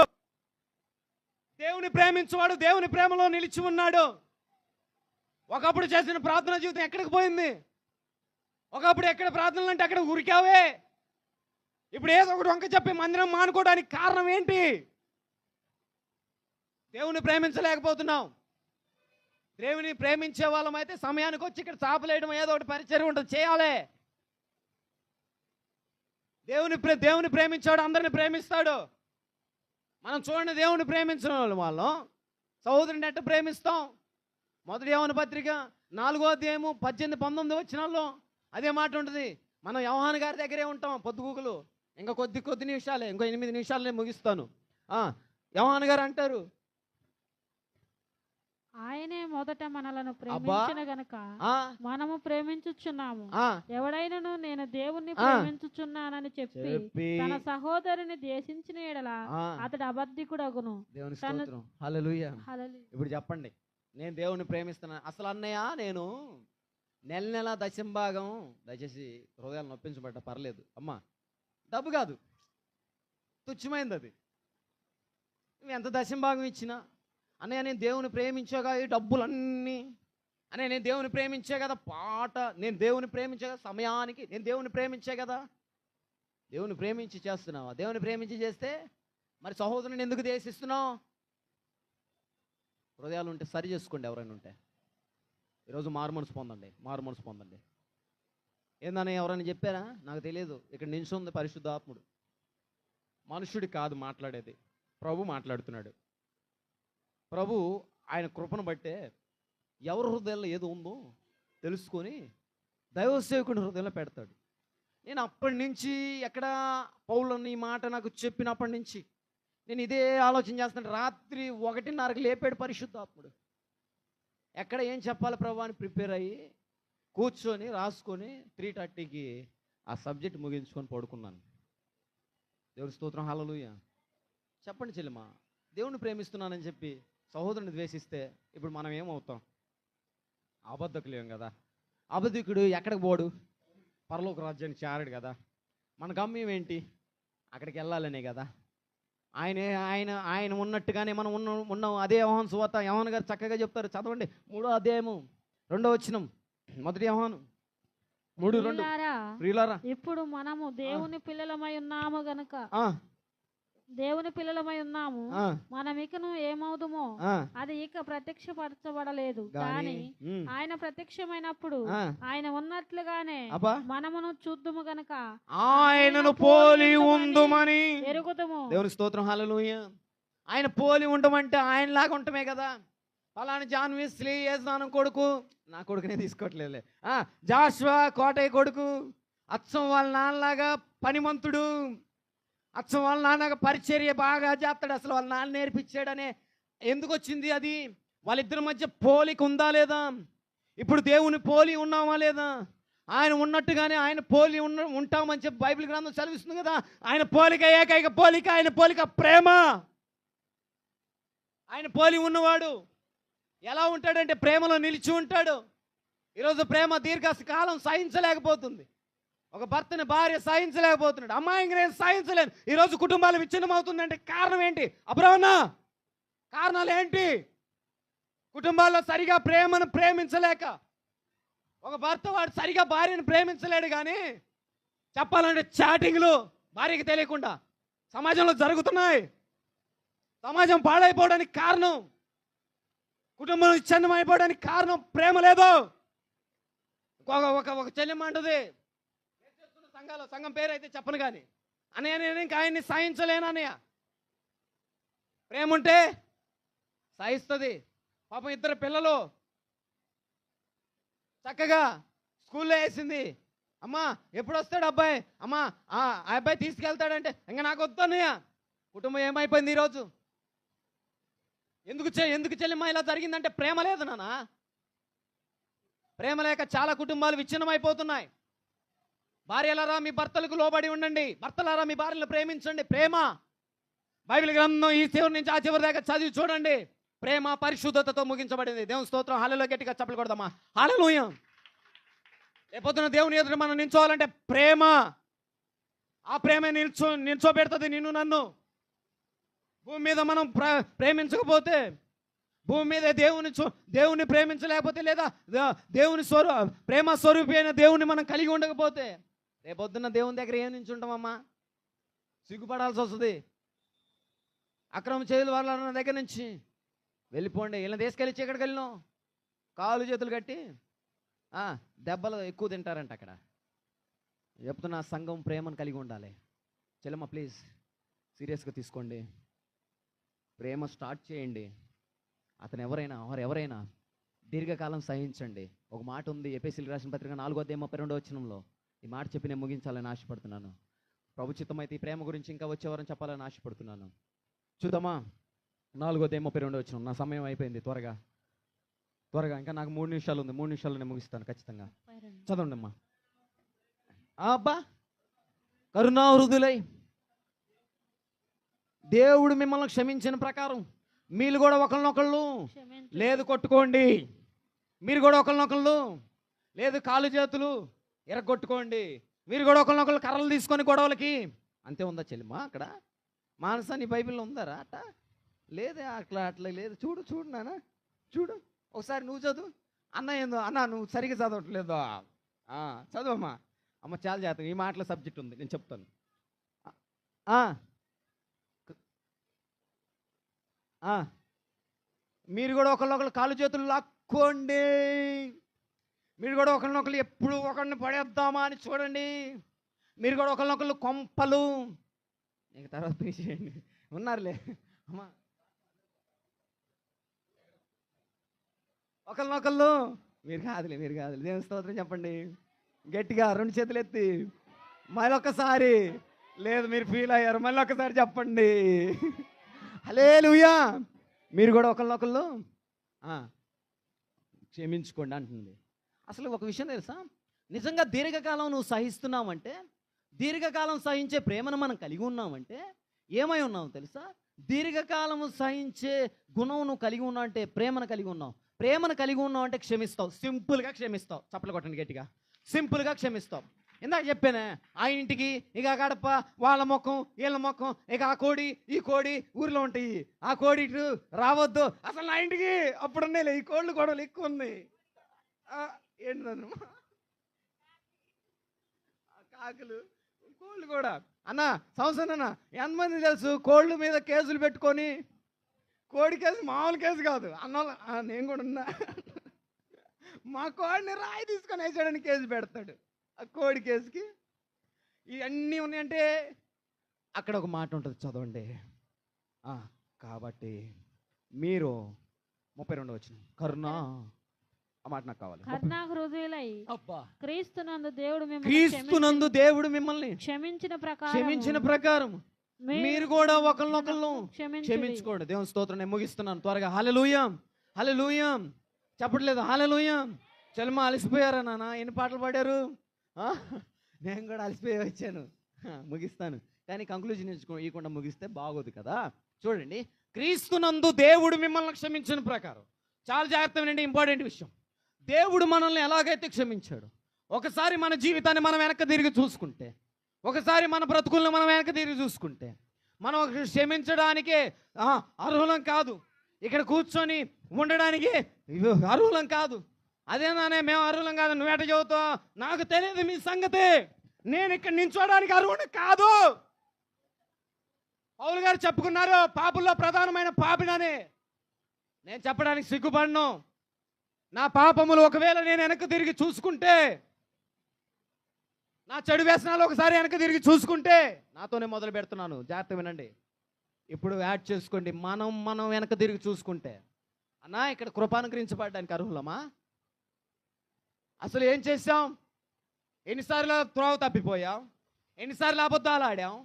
దేవుని ప్రేమించువాడు దేవుని ప్రేమలో నిలిచి ఉన్నాడు. ఒకప్పుడు చేసిన ప్రార్థన జీవితం ఎక్కడికి పోయింది? ఒకప్పుడు ఎక్కడ ప్రార్థనలు అంటే అక్కడ ఉరికావే. ఇప్పుడు ఏదో ఒకటి వంక చెప్పి మందిరం మానుకోవడానికి కారణం ఏంటి? దేవుని ప్రేమించలేకపోతున్నాం. దేవుని ప్రేమించే వాళ్ళం అయితే సమయానికి వచ్చి ఇక్కడ చాపలేయడం, ఏదో ఒకటి పరిచయం ఉంటుంది, చేయాలి. దేవుని ప్రేమించాడు అందరిని ప్రేమిస్తాడు. మనం చూడండి, దేవుని ప్రేమించిన వాళ్ళం సహోదరుని ఎట్ట ప్రేమిస్తాం? మొదటి యోహాను పత్రిక 4వ అధ్యాయము 18, 19 వచనాల్లో అదే మాట ఉంటుంది. మనం యోహాను గారి దగ్గరే ఉంటాం పొద్దుగూకులు. ఇంకా కొద్ది నిమిషాలే, ఇంకో 8 నిమిషాలు నేను ముగిస్తాను. యోహాను గారు అంటారు, ఆయనే మొదట మనలను ప్రేమించిన గనుక మనము ప్రేమించుచున్నాము. ఎవడైనను నేను దేవుణ్ణి ప్రేమించుచున్నానని చెప్పి తన సహోదరుని ద్వేషించిన యెడల అతడు అబద్ధికుడగును. దేవుని స్తోత్రం. హల్లెలూయా. ఇప్పుడు చెప్పండి, నేను దేవుని ప్రేమిస్తున్నాను. అసలు అన్నయ్య నేను నెల దశంభాగం, దయచేసి హృదయాలు నొప్పించబడ్డ పర్లేదు అమ్మా, డబ్బు కాదు, తుచ్చమైంది అది. నువ్వు ఎంత దశంభాగం ఇచ్చినా, అన్నయ్య నేను దేవుని ప్రేమించగా ఈ డబ్బులన్నీ, అన్నయ్య నేను దేవుని ప్రేమించే కదా పాట, నేను దేవుని ప్రేమించే కదా సమయానికి, నేను దేవుని ప్రేమించే కదా. దేవుని ప్రేమించి చేస్తున్నావా? దేవుని ప్రేమించి చేస్తే మరి సహోదరుని ఎందుకు దేశిస్తున్నావు? హృదయాలు ఉంటే సరి చేసుకోండి. ఎవరైనా ఉంటే ఈరోజు మారు మనసు పొందండి. ఏందని ఎవరైనా చెప్పారా? నాకు తెలియదు. ఇక్కడ నిల్చుంది పరిశుద్ధాత్ముడు. మనుషుడి కాదు మాట్లాడేది, ప్రభు మాట్లాడుతున్నాడు. ప్రభు ఆయన కృపను బట్టే ఎవరి హృదయంలో ఏదో ఉందో తెలుసుకొని దైవ సేవకుని హృదయంలో పెడతాడు. నేను అప్పటి నుంచి ఎక్కడ పౌలని మాట నాకు చెప్పినప్పటి నుంచి నేను ఇదే ఆలోచన చేస్తాను. రాత్రి 1:30కి లేపాడు పరిశుద్ధాత్ముడు. ఎక్కడ ఏం చెప్పాలి ప్రభు అని ప్రిపేర్ అయ్యి కూర్చొని రాసుకొని 3:30కి ఆ సబ్జెక్ట్ ముగించుకొని పడుకున్నాను. దేవుని స్తోత్రం, హల్లెలూయా. చెప్పండి చెల్లెమ్మా, దేవుని ప్రేమిస్తున్నానని చెప్పి సహోదరుని ద్వేషిస్తే ఇప్పుడు మనం ఏమవుతాం? అబద్ధకులేం కదా. అబద్ధికుడు ఎక్కడికి పోడు? పరలోక రాజ్యానికి చేరడు కదా. మన గమ్యం ఏంటి? అక్కడికి వెళ్ళాలనే కదా. ఆయన ఉన్నట్టుగానే మనం ఉన్నాం. అదే యోహాను సువార్త యోహాను గారు చక్కగా చెప్తారు, చదవండి. 3వ అధ్యాయము 2వ వచనం. మొదటి యోహాను 3:2. ప్రియులారా, ఇప్పుడు మనము దేవుని పిల్లలమై ఉన్నాము గనుక దేవుని పిల్లలమై ఉన్నాము, మనం ఇకను ఏమవుదుమో అది ఇక ప్రత్యక్షపరచబడలేదు. కానీ ఆయన ప్రత్యక్షమైనప్పుడు ఆయన ఉన్నట్లుగానే మనమును చూద్దుము గనక ఆయనను పోలి ఉందుమని ఎరుగుదుము. దేవుని స్తోత్రం, హల్లెలూయా. ఆయన పోలి ఉండమంటే ఆయనలాగా ఉండటమే కదా. ఫలానా జాన్ వెస్లీ యేసునాను కొడుకు, నా కొడుకునే తీసుకోవట్లేదులే, జాషువా కోటయ్య కొడుకు, అచ్చం వాళ్ళ నాన్నలాగా పనిమంతుడు, అచ్చం వాళ్ళ నాన్నగా పరిచర్య బాగా చేస్తాడు, అసలు వాళ్ళ నాన్న నేర్పించాడనే ఎందుకు వచ్చింది? అది వాళ్ళిద్దరి మధ్య పోలిక ఉందా లేదా? ఇప్పుడు దేవుని పోలి ఉన్నామా లేదా? ఆయన ఉన్నట్టుగానే ఆయన పోలి ఉంటామని చెప్పి బైబిల్ గ్రంథం చదివిస్తుంది కదా. ఆయన పోలిక ఏకైక పోలిక, ఆయన పోలిక ప్రేమ. ఆయన పోలి ఉన్నవాడు ఎలా ఉంటాడంటే ప్రేమలో నిలిచి ఉంటాడు. ఈరోజు ప్రేమ దీర్ఘకాలం సహించలేకపోతుంది. ఒక భర్తని భార్య సహించలేకపోతున్నాడు, అమ్మాయిని నేను సహించలేను. ఈరోజు కుటుంబాలు విచ్ఛిన్నమవుతుందంటే కారణం ఏంటి? అబ్రహ్మణ, కారణాలు ఏంటి? కుటుంబాల్లో సరిగా ప్రేమను ప్రేమించలేక, ఒక భర్త వాడు సరిగా భార్యను ప్రేమించలేడు. కానీ చెప్పాలంటే చాటింగ్లు భార్యకి తెలియకుండా సమాజంలో జరుగుతున్నాయి. సమాజం పాడైపోవడానికి కారణం, కుటుంబం విచ్ఛిన్నమైపోవడానికి కారణం ప్రేమ లేదు. ఒక చెల్లెమ్మ అంటది, సంఘం పేరు అయితే చెప్పను కానీ, అన్నయ్య నేను ఇంకా ఆయన్ని సహించలేను అన్నయ్య. ప్రేమ ఉంటే సహిస్తుంది. పాపం 2 పిల్లలు చక్కగా స్కూల్లో వేసింది. అమ్మా ఎప్పుడు వస్తాడు అబ్బాయి? అమ్మా ఆ అబ్బాయి తీసుకెళ్తాడంటే ఇంకా నాకు వద్దు అన్నయ్య. కుటుంబం ఏమైపోయింది ఈరోజు? ఎందుకు చెల్లెమ్మ ఇలా జరిగిందంటే ప్రేమ లేదు నాన్న. ప్రేమ లేక చాలా కుటుంబాలు విచ్ఛిన్నమైపోతున్నాయి. భార్యలారా మీ భర్తలకు లోబడి ఉండండి, భర్తలారా మీ భార్యలను ప్రేమించండి. ప్రేమ బైబిల్ గ్రంథం ఈ చివరి నుంచి ఆ చివరి దాకా చదివి చూడండి. ప్రేమ పరిశుద్ధతతో ముగించబడింది. దేవుని స్తోత్రం, హల్లెలూయా. గట్టిగా చప్పట్లు కొడదామా, హల్లెలూయా. రేపొద్దున దేవుని ఎదుట మనం నిల్చోవాలంటే ప్రేమ, ఆ ప్రేమ నిల్చోబెడుతుంది నిన్ను నన్ను. భూమి మీద మనం ప్రేమించకపోతే, భూమి మీద దేవుని ప్రేమించలేకపోతే, లేదా దేవుని ప్రేమ స్వరూపి అయిన దేవుని మనం కలిగి ఉండకపోతే, రేపొద్దున్న దేవుని దగ్గర ఏం నుంచి ఉంటామమ్మా? సిగ్గుపడాల్సి వస్తుంది. అక్రమ చేతుల వాళ్ళ దగ్గర నుంచి వెళ్ళిపోండి. ఇలా తీసుకెళ్ళి ఎక్కడికి వెళ్ళినాం? కాలు చేతులు కట్టి దెబ్బలు ఎక్కువ తింటారంట అక్కడ. చెప్తున్నా, సంఘం ప్రేమను కలిగి ఉండాలి. చెల్లమ్మ ప్లీజ్ సీరియస్గా తీసుకోండి. ప్రేమ స్టార్ట్ చేయండి. అతను ఎవరైనా దీర్ఘకాలం సహించండి. ఒక మాట ఉంది, ఎఫెసీయులకు రాసిన పత్రిక 4:32 వచనంలో. ఈ మాట చెప్పి నేను ముగించాలని ఆశపడుతున్నాను. ప్రభు చిత్తమైతే ఈ ప్రేమ గురించి ఇంకా వచ్చేవారని చెప్పాలని ఆశపడుతున్నాను. చూద్దామా? 4:32 వచనం. నా సమయం అయిపోయింది. త్వరగా ఇంకా నాకు 3 నిమిషాలు ఉంది. 3 నిమిషాలు నేను ముగిస్తాను ఖచ్చితంగా. చదవండి అమ్మా. అబ్బా, కరుణాహృదులై దేవుడు మిమ్మల్ని క్షమించిన ప్రకారం మీరు కూడా ఒకరినొకళ్ళు లేదు కొట్టుకోండి. మీరు కూడా ఒకరినొకళ్ళు లేదు కాలు చేతులు ఎరగొట్టుకోండి. మీరు కూడా ఒకరినొకళ్ళు కర్రలు తీసుకొని గొడవలకి. అంతే ఉందా చెల్లిమా? అక్కడ మానస నీ బైబిల్లో ఉందారా అట్ట? లేదే, అట్లా లేదు. చూడు నాన్న, చూడు ఒకసారి నువ్వు చదువు. అన్న నువ్వు సరిగ్గా చదవట్లేదు. చదువమ్మా. అమ్మ చాలా జాగ్రత్త, ఈ మాటల సబ్జెక్ట్ ఉంది, నేను చెప్తాను. మీరు కూడా ఒకళ్ళొకళ్ళు కాళ్ళు చేతులు లాక్కోండి. మీరు కూడా ఒకళ్ళనొకళ్ళు ఎప్పుడు ఒకరిని పడేద్దామా అని చూడండి. మీరు కూడా ఒకళ్ళనొకళ్ళు కొంపలు. నీకు తర్వాత తీసేయండి, ఉన్నారులే అమ్మా. ఒకరినొకళ్ళు మీరు కాదులే దేవుని స్తోత్రం చెప్పండి గట్టిగా, 2 చేతులు ఎత్తి మళ్ళొక్కసారి. లేదు మీరు ఫీల్ అయ్యారు, మళ్ళీ ఒక్కసారి చెప్పండి హల్లెలూయా. మీరు కూడా ఒకరినొకళ్ళు క్షమించుకోండి అంటుంది. అసలు ఒక విషయం తెలుసా, నిజంగా దీర్ఘకాలం నువ్వు సహిస్తున్నావంటే, దీర్ఘకాలం సహించే ప్రేమను మనం కలిగి ఉన్నామంటే ఏమై ఉన్నావు తెలుసా? దీర్ఘకాలం సహించే గుణం నువ్వు కలిగి ఉన్నావు అంటే ప్రేమను కలిగి ఉన్నావు. ప్రేమను కలిగి ఉన్నావు అంటే క్షమిస్తావు, సింపుల్గా క్షమిస్తావు. చప్పలు కొట్టండి గట్టిగా, సింపుల్గా క్షమిస్తావు. ఇందాక చెప్పానే, ఆ ఇంటికి ఇక గడప, వాళ్ళ ముఖం వీళ్ళ ముఖం, ఇక ఆ కోడి ఈ కోడి ఊరిలో ఉంటాయి, ఆ కోడి ఇటు రావద్దు, అసలు నా ఇంటికి అప్పుడున్నాయిలే ఈ కోళ్ళు గొడవలు ఎక్కువ ఉన్నాయి. ఏంటన్నా కాకులు కోళ్ళు కూడా అన్న సంవత్సరం అన్న ఎంతమంది తెలుసు కోళ్ళ మీద కేసులు పెట్టుకొని, కోడి కేసు మామూలు కేసు కాదు అన్న, నేను కూడా ఉన్నా, మా కోడిని రాయి తీసుకొని వేసాడని కేసు పెడతాడు. ఆ కోడి కేసుకి ఇవన్నీ ఉన్నాయంటే అక్కడ ఒక మాట ఉంటుంది, చదవండి. కాబట్టి మీరు 32 వచ్చిన కరుణ, ఆ మాట నాకు కావాలి. క్రీస్తునందు దేవుడు మిమ్మల్ని క్షమించిన ప్రకారం మీరు కూడా ఒకరినొకళ్ళు క్షమించుకోండి. దేవుని స్తోత్రం. నేను ముగిస్తున్నాను త్వరగా. హల్లెలూయా, హల్లెలూయా. చెప్పట్లేదు హల్లెలూయా. చలమా అలసిపోయారా నాన్న? ఎన్ని పాటలు పాడారు? నేను కూడా అలసిపోయి వచ్చాను. ముగిస్తాను, కానీ కంక్లూజన్ ఇవ్వకుండా ముగిస్తే బాగోదు కదా. చూడండి, క్రీస్తునందు దేవుడు మిమ్మల్ని క్షమించిన ప్రకారం. చాలా జాగ్రత్త వినండి, ఇంపార్టెంట్ విషయం. దేవుడు మనల్ని ఎలాగైతే క్షమించాడు, ఒకసారి మన జీవితాన్ని మనం వెనక్కి తిరిగి చూసుకుంటే, ఒకసారి మన బ్రతుకులను మనం వెనక్కి తిరిగి చూసుకుంటే, మనం క్షమించడానికే అర్హులం కాదు, ఇక్కడ కూర్చొని ఉండడానికి అర్హులం కాదు. అదేనానే మేము అర్హులం కాదు, నువ్వేట చదువుతావు, నాకు తెలియదు మీ సంగతి, నేను ఇక్కడ నించోడానికి అర్హుడు కాదు. పౌలు గారు చెప్పుకున్నారు, పాపుల్లో ప్రధానమైన పాపినని. నేను చెప్పడానికి సిగ్గుపడను. నా పాపములు ఒకవేళ నేను వెనక్కి తిరిగి చూసుకుంటే, నా చెడు వ్యసనాలు ఒకసారి వెనక్కి తిరిగి చూసుకుంటే, నాతోనే మొదలు పెడుతున్నాను, జాగ్రత్త వినండి. ఇప్పుడు యాడ్ చేసుకోండి. మనం వెనక్కి తిరిగి చూసుకుంటే, అన్నా ఇక్కడ కృపానుగ్రహించబడడానికి అర్హులమా? అసలు ఏం చేసాం? ఎన్నిసార్లు త్రోవ తప్పిపోయాం, ఎన్నిసార్లు అబద్ధాలు ఆడాం,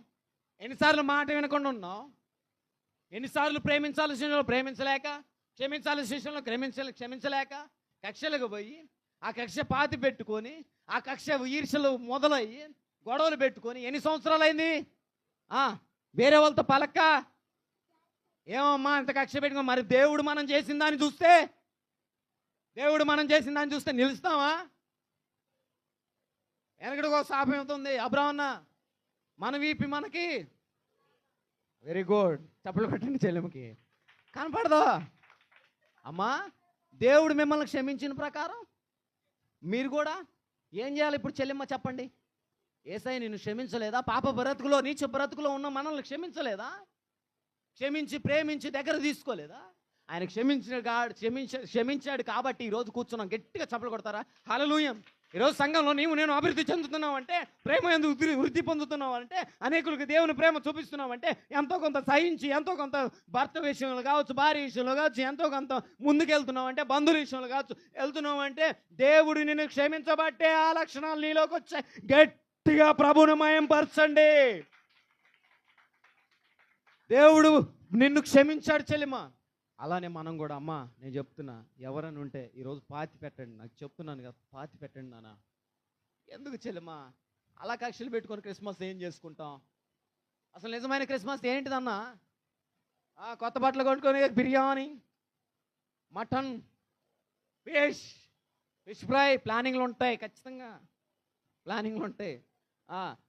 ఎన్నిసార్లు మాట వినకుండా ఉన్నాం, ఎన్నిసార్లు ప్రేమించాల్సిన విషయంలో ప్రేమించలేక, క్షమించాల్సిన విషయంలో క్షమించలేక కక్షలకు పోయి, ఆ కక్ష పాతి పెట్టుకొని, ఆ కక్ష ఈర్షలు మొదలయ్యి గొడవలు పెట్టుకొని ఎన్ని సంవత్సరాలు అయింది? వేరే వాళ్ళతో పలక్క ఏమమ్మా ఇంత కక్ష పెట్టుకో. మరి దేవుడు మనం చేసిన దాన్ని చూస్తే, నిలుస్తామా? వెనకడికి ఒక శాపం అవుతుంది. అబ్రాహ్మణ మన వీపి మనకి వెరీ గుడ్, చప్పలు కొట్టండి చెల్లెమ్మకి. కనపడదా అమ్మా? దేవుడు మిమ్మల్ని క్షమించిన ప్రకారం మీరు కూడా ఏం చేయాలి ఇప్పుడు? చెల్లెమ్మ చెప్పండి. యేసయ్య నిన్ను క్షమించలేదా? పాప బ్రతుకులో, నీచ బ్రతుకులో ఉన్న మనల్ని క్షమించలేదా? క్షమించి ప్రేమించి దగ్గర తీసుకోలేదా? ఆయన క్షమించాడు కాబట్టి ఈరోజు కూర్చున్నాం. గట్టిగా చప్పలు కొడతారా? హల్లెలూయా. ఈరోజు సంఘంలో నేను అభివృద్ధి చెందుతున్నావు అంటే, ప్రేమ ఎందుకు వృద్ధి పొందుతున్నావు అంటే, అనేకులకు దేవుని ప్రేమ చూపిస్తున్నావు అంటే, ఎంతో కొంత సహించి, ఎంతో కొంత భర్త విషయంలో కావచ్చు, భార్య విషయంలో కావచ్చు, ఎంతో కొంత ముందుకెళ్తున్నావు అంటే, బంధువుల విషయంలో కావచ్చు వెళ్తున్నావు అంటే, దేవుడు నిన్ను క్షమించబట్టే ఆ లక్షణాలు నీలోకి వచ్చాయి. గట్టిగా ప్రభువుని మయంపరచండి. దేవుడు నిన్ను క్షమించాడు చెల్లిమా. అలానే మనం కూడా, అమ్మా నేను చెప్తున్నా, ఎవరైనా ఉంటే ఈరోజు పాతి పెట్టండి, నాకు చెప్తున్నాను కదా, పాతి పెట్టండి నాన్న. ఎందుకు చెల్లెమ్మా అలా కక్షలు పెట్టుకొని క్రిస్మస్ ఏం చేసుకుంటాం? అసలు నిజమైన క్రిస్మస్ ఏంటిదన్నా? కొత్త బట్టలు కొనుక్కొని బిర్యానీ, మటన్, ఫిష్ ఫ్రై ప్లానింగ్లు ఉంటాయి, ఖచ్చితంగా ప్లానింగ్లు ఉంటాయి.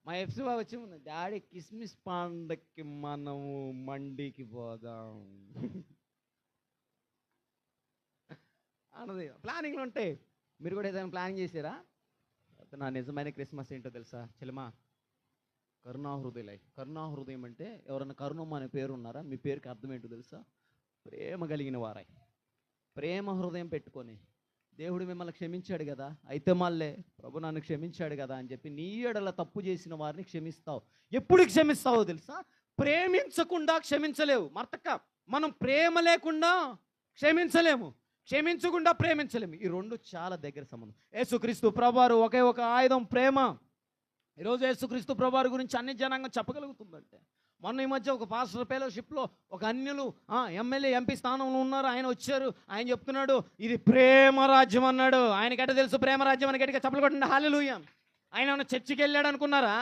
మా ఎఫ్సి బాబు వచ్చి, డాడీ క్రిస్మస్ పండక్కి మనము మండికి పోదాం అన్నది. ప్లానింగ్లు ఉంటాయి. మీరు కూడా ఏదైనా ప్లానింగ్ చేసారా? నా నిజమైన క్రిస్మస్ ఏంటో తెలుసా చెల్లెమా? కరుణాహృదయ. కరుణాహృదయం అంటే ఎవరన్నా కరుణమ్మ అనే పేరు ఉన్నారా? మీ పేరుకి అర్థం ఏంటో తెలుసా? ప్రేమ కలిగిన వారై, ప్రేమ హృదయం పెట్టుకొని, దేవుడు మిమ్మల్ని క్షమించాడు కదా, అయితే మళ్ళీ ప్రభు నన్ను క్షమించాడు కదా అని చెప్పి నీ ఎడల తప్పు చేసిన వారిని క్షమిస్తావు. ఎప్పుడు క్షమిస్తావో తెలుసా? ప్రేమించకుండా క్షమించలేవు. మర్తక్క, మనం ప్రేమ లేకుండా క్షమించలేము. క్షమించకుండా ప్రేమించలేము. ఈ రెండు చాలా దగ్గర సంబంధం. యేసుక్రీస్తు ప్రభువారు ఒకే ఒక ఆయుధం ప్రేమ. ఈరోజు యేసుక్రీస్తు ప్రభువారి గురించి అన్ని జనాంగం చెప్పగలుగుతుందంటే, మొన్న ఈ మధ్య ఒక పాస్టర్ ఫెలోషిప్లో ఒక అన్యులు ఎమ్మెల్యే ఎంపీ స్థానంలో ఉన్నారు, ఆయన వచ్చారు, ఆయన చెప్తున్నాడు ఇది ప్రేమ రాజ్యం అన్నాడు. ఆయనకెట తెలుసు ప్రేమ రాజ్యం అని? గట్టిగా చప్పలు కొట్టండి హల్లెలూయా. ఆయన ఏమన్నా చర్చికి వెళ్ళాడు అనుకున్నారా?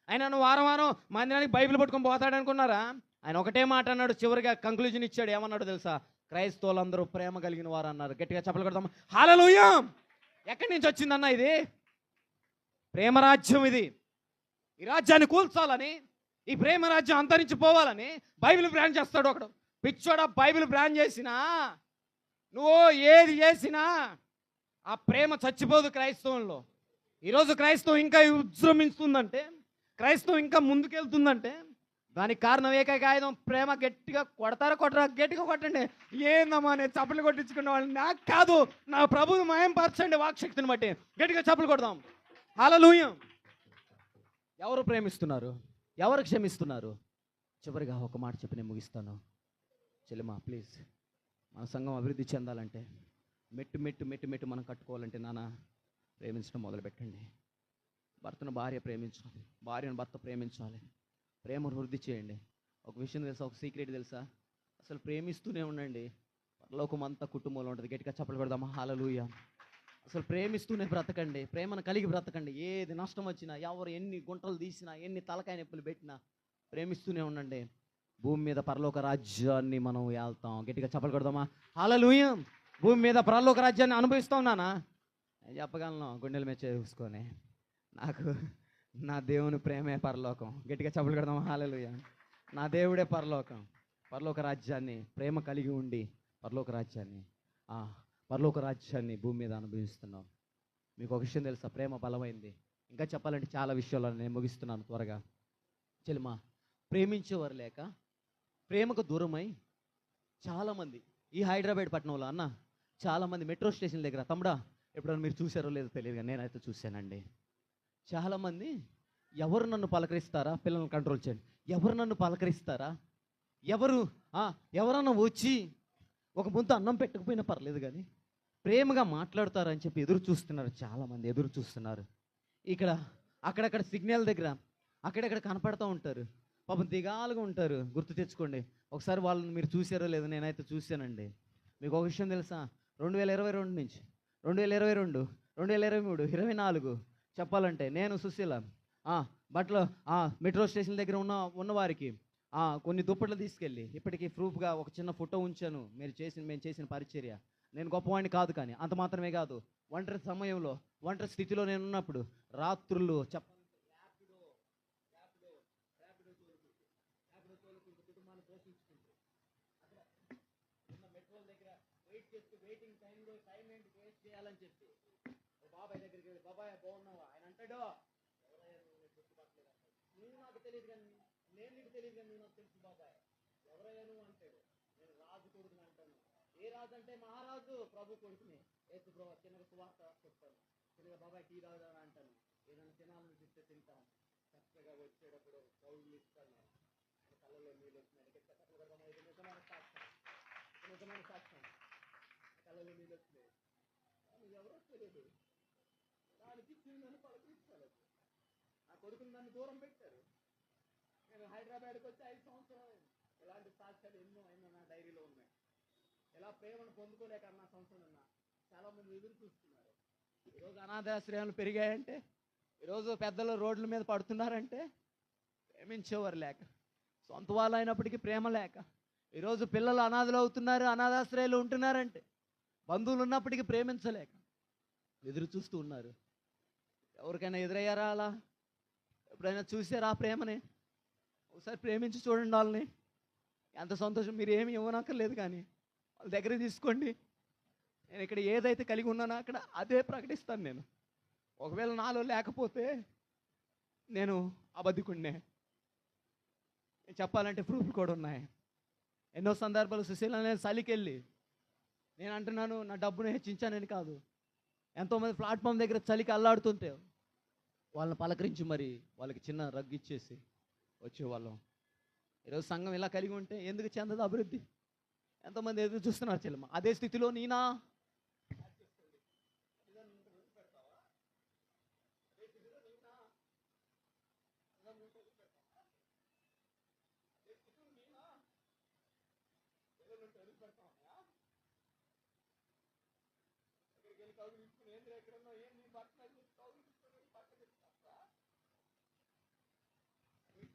ఆయన వారం వారం మందిరానికి బైబిల్ పట్టుకొని పోతాడు అనుకున్నారా? ఆయన ఒకటే మాట అన్నాడు, చివరిగా కంక్లూజన్ ఇచ్చాడు. ఏమన్నాడు తెలుసా? క్రైస్తవులందరూ ప్రేమ కలిగిన వారు అన్నారు. గట్టిగా చప్పలు కొడతాం హల్లెలూయా. ఎక్కడి నుంచి వచ్చిందన్న ఇది? ప్రేమరాజ్యం ఇది. ఈ రాజ్యాన్ని కూల్చాలని, ఈ ప్రేమ రాజ్యం అంతరించిపోవాలని బైబిల్ బ్రాండ్ చేస్తాడు ఒకడు. పిచ్చోడా, బైబిల్ బ్రాండ్ చేసినా నువ్వు ఏది చేసినా ఆ ప్రేమ చచ్చిపోదు క్రైస్తవంలో. ఈరోజు క్రైస్తవం ఇంకా ఉజ్జృంభిస్తుందంటే, క్రైస్తవం ఇంకా ముందుకెళ్తుందంటే దానికి కారణం ఏకైక ఆయుధం ప్రేమ. గట్టిగా కొడతారా కొట్టరా? గట్టిగా కొట్టండి. ఏందమ్మా నేను చప్పలు కొట్టించుకున్న వాళ్ళు? నాకు కాదు, నా ప్రభువు మయంపరచండి వాక్శక్తిని బట్టి. గట్టిగా చప్పలు కొడదాం హల్లెలూయా. ఎవరు ప్రేమిస్తున్నారు? ఎవరు క్షమిస్తున్నారు? చివరిగా ఒక మాట చెప్పి నేను ముగిస్తాను. చెల్లెమా ప్లీజ్, మన సంఘం అభివృద్ధి చెందాలంటే, మెట్టు మెట్టు మెట్టు మెట్టు మనం కట్టుకోవాలంటే నాన్న ప్రేమించడం మొదలుపెట్టండి. భర్తను భార్య ప్రేమించాలి, భార్యను భర్త ప్రేమించాలి. ప్రేమను వృద్ధి చేయండి. ఒక విషయం తెలుసా? ఒక సీక్రెట్ తెలుసా? అసలు ప్రేమిస్తూనే ఉండండి, పరలోకం అంతా కుటుంబంలో ఉంటుంది. గట్టిగా చప్పలు కొడదామా హల్లెలూయా. అసలు ప్రేమిస్తూనే బ్రతకండి, ప్రేమను కలిగి బ్రతకండి. ఏది నష్టం వచ్చినా, ఎవరు ఎన్ని గుంటలు తీసినా, ఎన్ని తలకాయ నొప్పులు పెట్టినా ప్రేమిస్తూనే ఉండండి. భూమి మీద పరలోక రాజ్యాన్ని మనం వెళ్తాం. గట్టిగా చప్పలు కొడదామా హల్లెలూయా. భూమి మీద పరలోక రాజ్యాన్ని అనుభవిస్తాం నాన్న. నేను చెప్పగలను గుండెల మీద చూసుకొని, నాకు నా దేవుని ప్రేమే పరలోకం. గట్టిగా చప్పలు కొడదామా హల్లెలూయా. నా దేవుడే పరలోకం. పరలోక రాజ్యాన్ని ప్రేమ కలిగి ఉండి పరలోక రాజ్యాన్ని భూమి మీద అనుభవిస్తున్నాం. మీకు ఒక విషయం తెలుసా? ప్రేమ బలమైంది. ఇంకా చెప్పాలంటే చాలా విషయాలు నేను ముగిస్తున్నాను త్వరగా. చెల్లిమా, ప్రేమించేవారు లేక ప్రేమకు దూరమై చాలామంది ఈ హైదరాబాద్ పట్టణంలో అన్న చాలామంది మెట్రో స్టేషన్ దగ్గర, తమ్ముడా ఎప్పుడైనా మీరు చూసారో లేదో తెలియదు కానీ నేనైతే చూశానండి. చాలామంది ఎవరు నన్ను పలకరిస్తారా, పిల్లల్ని కంట్రోల్ చేయండి, ఎవరు నన్ను పలకరిస్తారా, ఎవరన్నా వచ్చి ఒక ముందు అన్నం పెట్టకపోయినా పర్లేదు కానీ ప్రేమగా మాట్లాడతారని చెప్పి ఎదురు చూస్తున్నారు. చాలామంది ఎదురు చూస్తున్నారు. ఇక్కడ అక్కడక్కడ సిగ్నల్ దగ్గర అక్కడక్కడ కనపడుతూ ఉంటారు. పాపం దిగాలుగా ఉంటారు. గుర్తు తెచ్చుకోండి ఒకసారి వాళ్ళని. మీరు చూసారో లేదో, నేనైతే చూశానండి. మీకు ఒక విషయం తెలుసా? 2022 నుంచి 2022, 2023, 24 చెప్పాలంటే నేను సుశీల బట్లో మెట్రో స్టేషన్ దగ్గర ఉన్న వారికి కొన్ని దుప్పట్లు తీసుకెళ్ళి ఇప్పటికీ ప్రూఫ్గా ఒక చిన్న ఫోటో ఉంచాను. మేము చేసిన పరిచర్య. నేను గొప్పవాడిని కాదు, కానీ అంత మాత్రమే కాదు, ఒంటరి సమయంలో, ఒంటరి స్థితిలో నేను ఉన్నప్పుడు రాత్రులు కుటుంబాన్ని పోషించుకుంటూ మెట్రోల దగ్గర వెయిటింగ్ టైంలో టైం ఏంటి వేస్ట్ చేయాలని చెప్పి బాబాయ్ దగ్గరికి వెళ్ళి, బాబాయ్ బాగున్నావా? ఆయన అంటాడు, నువ్వు నాకు తెలియదు కానీ నేను నీకు తెలియదు కానీ నువ్వు నాకు తెలుసు బాబాయ్, ఎవరయ్యా నువ్వు అంటాడు. నేను రాజు కొడుకుని అంటాను. ఏ రాజు అంటే మహారాజు ప్రభు కొడుకుని. యేసు ప్రభు చిన్నగా సువార్త చెప్తాను, చిన్నగా బాబాయ్ టీ రాజు అంటాను. ఏదైనా తినాలని చెప్తే తింటాం. చక్కగా వచ్చేటప్పుడు కౌలు ఇస్తాను. కళ్ళలో నీళ్ళు వచ్చినాయి. నిజమైన సాక్ష్యం. కళ్ళలో నీళ్ళు వచ్చినాయి. ఎవరో తెలియదు, దానికి నన్ను పలకరించాలి. నా కొడుకుని నన్ను దూరం పెట్టారు. నేను హైదరాబాద్కి వచ్చి 5 సంవత్సరాలు. ఇలాంటి సాక్ష్యాలు ఎన్నో అయినా నా డైరీలో ఉన్నాయి. ఎలా ప్రేమను పొందుకోలేక నా సంవత్సరం ఉన్నా చాలామంది ఎదురు చూస్తున్నారు. ఈరోజు అనాథాశ్రయాలు పెరిగాయంటే, ఈరోజు పెద్దలు రోడ్ల మీద పడుతున్నారంటే ప్రేమించేవారు లేక, సొంత వాళ్ళు అయినప్పటికీ ప్రేమ లేక. ఈరోజు పిల్లలు అనాథలు అవుతున్నారు, అనాథాశ్రయాలు ఉంటున్నారంటే బంధువులు ఉన్నప్పటికీ ప్రేమించలేక ఎదురు చూస్తూ ఉన్నారు. ఎవరికైనా ఎదురయ్యారా? అలా ఎప్పుడైనా చూసారా ఆ ప్రేమని? ఒకసారి ప్రేమించి చూడండి వాళ్ళని. ఎంత సంతోషం. మీరు ఏమి ఇవ్వనక్కర్లేదు కానీ వాళ్ళ దగ్గర తీసుకోండి. నేను ఇక్కడ ఏదైతే కలిగి ఉన్నానో అక్కడ అదే ప్రకటిస్తాను. నేను ఒకవేళ నాలో లేకపోతే నేను అబద్ధికుడినే. చెప్పాలంటే ప్రూఫ్లు కూడా ఉన్నాయి. ఎన్నో సందర్భాలు సుశీల నేను చలికెళ్ళి నేను అంటున్నాను, నా డబ్బును హెచ్చించానని కాదు, ఎంతోమంది ప్లాట్ఫామ్ దగ్గర చలికి అల్లాడుతుంటే వాళ్ళని పలకరించి మరి వాళ్ళకి చిన్న రగ్గు ఇచ్చేసి వచ్చేవాళ్ళం. ఈరోజు సంఘం ఇలా కలిగి ఉంటే ఎందుకు చెందదు అభివృద్ధి? ఎంతోమంది ఎదురు చూస్తున్నారు చెల్లెమ్మ. అదే స్థితిలో నేనా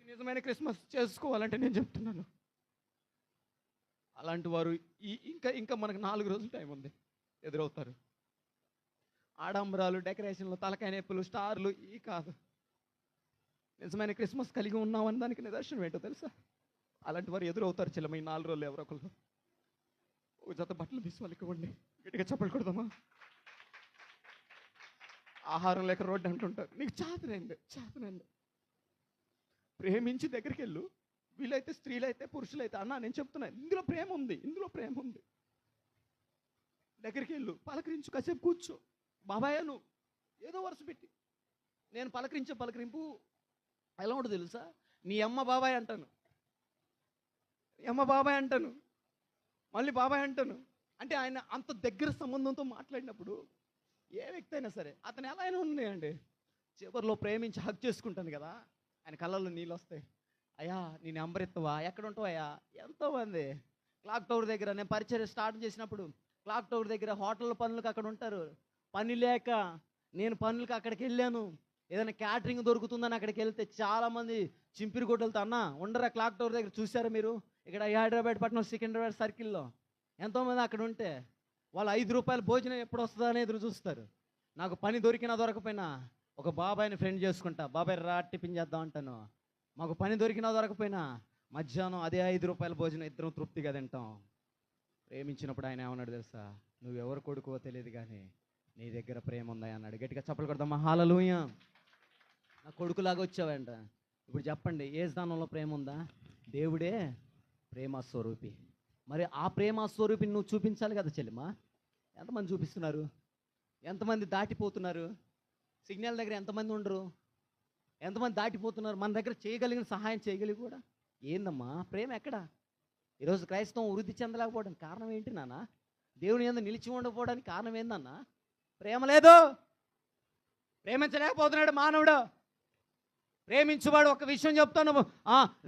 నిజమైన క్రిస్మస్ చేసుకోవాలంటే నేను చెప్తున్నాను, అలాంటి వారు ఇంకా మనకు 4 రోజులు టైం ఉంది, ఎదురవుతారు. ఆడంబరాలు, డెకరేషన్లు, తలకాయ నొప్పులు, స్టార్లు ఈ కాదు. నిజమైన క్రిస్మస్ కలిగి ఉన్నామని దానికి నిదర్శనం ఏంటో తెలుసా? అలాంటి వారు ఎదురవుతారు చెల్లెమ్మ ఈ 4 రోజులు. ఎవరో ఒకళ్ళు ఒక జత బట్టలు తీసి వాళ్ళకి ఇవ్వండి, గట్టిగా చప్పలు కొడదామా? ఆహారం లేక రోడ్డు అంటుంటారు, నీకు చేతనండి ప్రేమించి దగ్గరికి వెళ్ళు. వీళ్ళైతే స్త్రీలైతే పురుషులైతే, అన్నా నేను చెప్తున్నాను, ఇందులో ప్రేమ ఉంది. దగ్గరికి వెళ్ళు, పలకరించు, కాసేపు కూర్చో. బాబాయ్ నువ్వు ఏదో వరుస పెట్టి, నేను పలకరింపు ఎలా ఉంటుంది తెలుసా? నీ అమ్మ బాబాయ్ అంటాను, మళ్ళీ బాబాయ్ అంటాను. అంటే ఆయన అంత దగ్గర సంబంధంతో మాట్లాడినప్పుడు ఏ వ్యక్తి అయినా సరే అతను ఎలా అయినా ఉన్నాయండి, చివరిలో ప్రేమించి హక్ చేసుకుంటాను కదా, ఆయన కళ్ళల్లో నీళ్ళు వస్తాయి. అయ్యా నీ నెంబర్ ఇస్తావా, ఎక్కడ ఉంటావు అయ్యా? ఎంతోమంది క్లాక్ టవర్ దగ్గర, నేను పరిచయం స్టార్ట్ చేసినప్పుడు క్లాక్ టవర్ దగ్గర హోటల్ పనులకు అక్కడ ఉంటారు. పని లేక నేను పనులకు అక్కడికి వెళ్ళాను. ఏదైనా క్యాటరింగ్ దొరుకుతుందని అక్కడికి వెళ్తే చాలామంది చింపిరి గొడ్డలతో, అన్న ఉండరా క్లాక్ టవర్ దగ్గర, చూసారా మీరు? ఇక్కడ హైదరాబాద్ పట్టణం సికింద్రాబాద్ సర్కిల్లో ఎంతోమంది అక్కడ ఉంటే వాళ్ళు 5 రూపాయల భోజనం ఎప్పుడు వస్తుందా అని ఎదురు చూస్తారు. నాకు పని దొరికినా దొరకపోయినా ఒక బాబాయ్ని ఫ్రెండ్ చేసుకుంటా, బాబాయ్ రా టిఫిన్ చేద్దాం అంటాను. మాకు పని దొరికినా దొరకపోయినా మధ్యాహ్నం అదే 5 రూపాయల భోజనం ఇద్దరం తృప్తిగా తింటాం. ప్రేమించినప్పుడు ఆయన ఏమన్నాడు తెలుసా? నువ్వెవరు కొడుకో తెలియదు కానీ నీ దగ్గర ప్రేమ ఉందా అన్నాడు. గట్టిగా చప్పలు కొడదామా? హల్లెలూయా. నా కొడుకులాగా వచ్చావంట. ఇప్పుడు చెప్పండి, ఏ స్థానంలో ప్రేమ ఉందా? దేవుడే ప్రేమ స్వరూపి. మరి ఆ ప్రేమ స్వరూపిని నువ్వు చూపించాలి కదా చెల్లిమా. ఎంతమంది చూపిస్తున్నారు? ఎంతమంది దాటిపోతున్నారు? సిగ్నల్ దగ్గర ఎంతమంది ఉండరు? ఎంతమంది దాటిపోతున్నారు? మన దగ్గర చేయగలిగిన సహాయం చేయగలిగి కూడా ఏందమ్మా ప్రేమ ఎక్కడ? ఈరోజు క్రైస్తవం వృద్ధి చెందలేకపోవడానికి కారణం ఏంటి నాన్న? దేవుని యందు నిలిచి ఉండకపోవడానికి కారణం ఏందన్నా? ప్రేమ లేదు, ప్రేమించలేకపోతున్నాడు మానవుడు. ప్రేమించువాడు, ఒక విషయం చెప్తాను,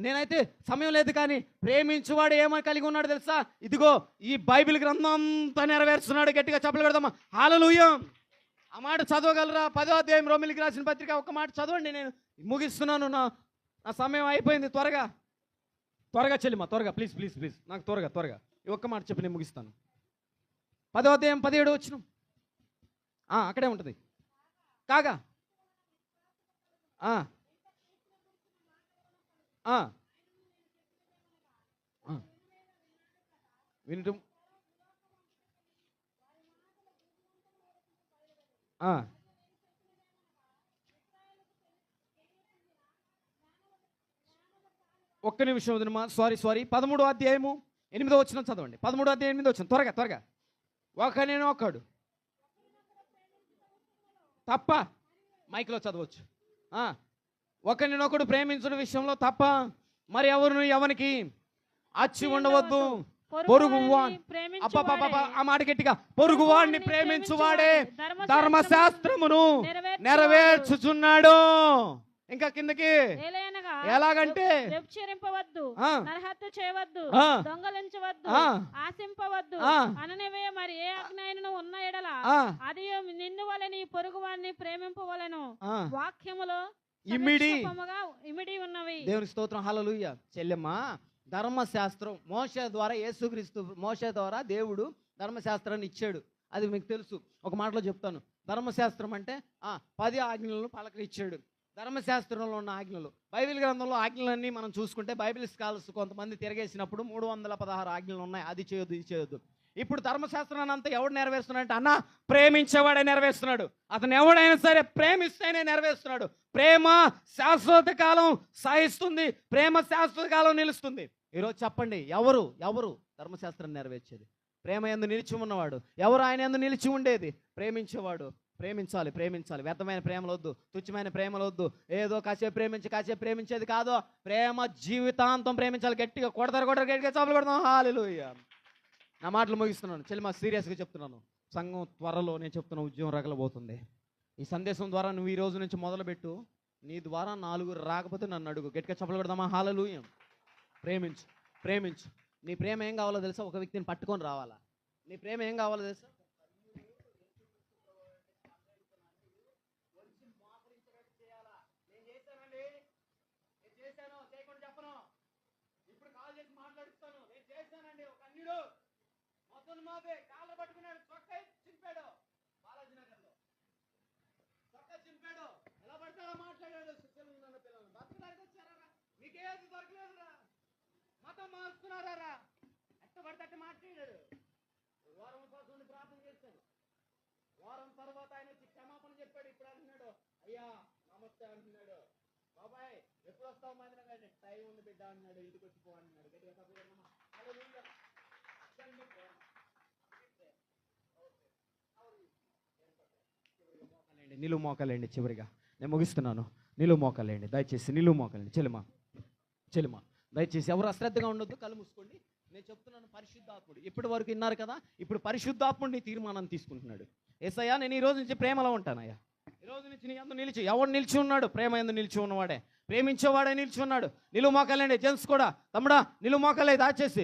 నేనైతే సమయం లేదు కానీ ప్రేమించువాడు ఏమని కలిగి ఉన్నాడు తెలుసా? ఇదిగో ఈ బైబిల్ గ్రంథం అంతా నెరవేరుస్తున్నాడు. గట్టిగా చప్పలు కొడదామా? హల్లెలూయా. ఆ మాట చదవగలరా? 10వ అధ్యాయం రోమీయులకు రాసిన పత్రిక ఒక మాట చదవండి. నేను ముగిస్తున్నాను, నా సమయం అయిపోయింది. త్వరగా చెల్లిమా, త్వరగా ప్లీజ్ నాకు త్వరగా ఈ ఒక్క మాట చెప్పి నేను ముగిస్తాను. 10వ అధ్యాయం 17వ వచనం అక్కడే ఉంటుంది. కాగా వినటం ఒక్క నిమిషం వదినమా, సారీ 13వ అధ్యాయము 8వ వచనం చదవండి. 13వ అధ్యాయం 8వ వచనం త్వరగా. ఒకనేనో ఒకడు తప్ప, మైక్లో చదవచ్చు. ఒకరినొకడు ప్రేమించడం విషయంలో తప్ప మరి ఎవరికి అచ్చి ఉండవద్దు. ఆ మాట గట్టిగా, పొరుగువాడిని ప్రేమించువాడే ధర్మశాస్త్రమును నెరవేర్చుచున్నాడు. ఇంకా కిందకి, ఎలాగంటే వ్యభిచరింపవద్దు, నరహత్య చేయవద్దు, దొంగలించవద్దు, ఆశింపవద్దు అననివే మరి ఏ ఆజ్ఞను ఉన్న ఎడల అది నిన్ను వలె నీ పొరుగువాడిని ప్రేమింపవలెను. వాక్యములో ఇమిడి ఉన్నవి. దేవుని స్తోత్రం. హల్లెలూయా. చెల్లెమ్మ, ధర్మశాస్త్రం మోషే ద్వారా, యేసుక్రీస్తు మోషే ద్వారా దేవుడు ధర్మశాస్త్రాన్ని ఇచ్చాడు. అది మీకు తెలుసు. ఒక మాటలో చెప్తాను. ధర్మశాస్త్రం అంటే 10 ఆజ్ఞలను పలకరించాడు. ధర్మశాస్త్రంలో ఉన్న ఆజ్ఞలు, బైబిల్ గ్రంథంలో ఆజ్ఞలన్నీ మనం చూసుకుంటే బైబిల్ స్కాలర్స్ కొంతమంది తిరగేసినప్పుడు 316 ఆజ్ఞలు ఉన్నాయి. అది చేయొద్దు, ఇది చేయొద్దు. ఇప్పుడు ధర్మశాస్త్రాన్ని అంతా ఎవడు నెరవేరుస్తున్నాడంటే, అన్న ప్రేమించేవాడే నెరవేరుస్తున్నాడు. అతను ఎవడైనా సరే ప్రేమిస్తేనే నెరవేరుస్తున్నాడు. ప్రేమ శాశ్వత కాలం సహిస్తుంది, ప్రేమ శాశ్వత కాలం నిలుస్తుంది. ఈరోజు చెప్పండి, ఎవరు ధర్మశాస్త్రాన్ని నెరవేర్చేది? ప్రేమ యందు నిలిచి ఉన్నవాడు. ఎవరు ఆయన యందు నిలిచి ఉండేది? ప్రేమించేవాడు. ప్రేమించాలి. వ్యర్థమైన ప్రేమలు వద్దు, తుచ్చమైన ప్రేమలు వద్దు. ఏదో కాసేపు ప్రేమించేది కాదు. ప్రేమ జీవితాంతం ప్రేమించాలి. గట్టిగా కొడతారు, గట్టిగా చాపలు కొడతాం. హల్లెలూయా. నా మాటలు ముగిస్తున్నాను. చెల్లిమా, సీరియస్గా చెప్తున్నాను. సంఘం త్వరలో నేను చెప్తున్న ఉద్యమం రగలబోతుంది. ఈ సందేశం ద్వారా నువ్వు ఈ రోజు నుంచి నీ ద్వారా 4 రాకపోతే నన్ను అడుగు. గట్టిగా చప్పలు కొడదామా? హల్లెలూయా. ప్రేమించు. నీ ప్రేమ ఏం కావాలో తెలుసా? ఒక వ్యక్తిని పట్టుకొని రావాలా? నీ ప్రేమ ఏం కావాలో తెలుసా? అతను మాపే కాళ్ళు పట్టుకున్నాడు, చొక్కా చింపాడు. బాలాజీ నగర్లో చొక్కా చింపాడు. ఎలా పడతారా మాట్లాడాడు. పిల్లలు బతకడానికి వచ్చారా? మీకేది దొరకలేదురా, మతం మార్చుకున్నారా? ఎట్ట పడితే అట్ట మాట్లాడాడు. వారం కోసం ప్రార్థన చేశాను. వారం తర్వాత ఆయన వచ్చి క్షమాపణ చెప్పాడు. ఇప్పుడు అంటున్నాడు, అయ్యా నమస్తే అంటున్నాడు. బాబాయ్ ఎప్పుడు వస్తావు మందిరం? కానీ టైం ఉంది బిడ్డ అన్నాడు. ఇంటికి వచ్చి పో అంటున్నాడు. గట్టిగా నిలువు మోకాలండి. చివరిగా నేను ముగిస్తున్నాను. నిలువు మోకాలండి, దయచేసి నిలువు మోకాలండి. చెలిమా దయచేసి ఎవరు అశ్రద్ధగా ఉండొద్దు, కళ్ళు మూసుకోండి. నేను చెప్తున్నాను, పరిశుద్ధాత్ముడు ఇప్పటి వరకు విన్నారు కదా. ఇప్పుడు పరిశుద్ధాత్ముడిని తీర్మానం తీసుకుంటున్నాడు. యేసయ్యా నేను ఈ రోజు నుంచి ప్రేమలో ఉంటానయ్యా. ఈ రోజు నుంచి నీ యందు నిలిచి, ఎవడు నిలిచి ఉన్నాడు? ప్రేమ యందు నిలిచి ఉన్నవాడే, ప్రేమించేవాడే నిలిచి ఉన్నాడు. నిలువు మోకాలండి. జెంట్స్ కూడా, తమ్ముడా నిలువు మోకాలే. దయచేసి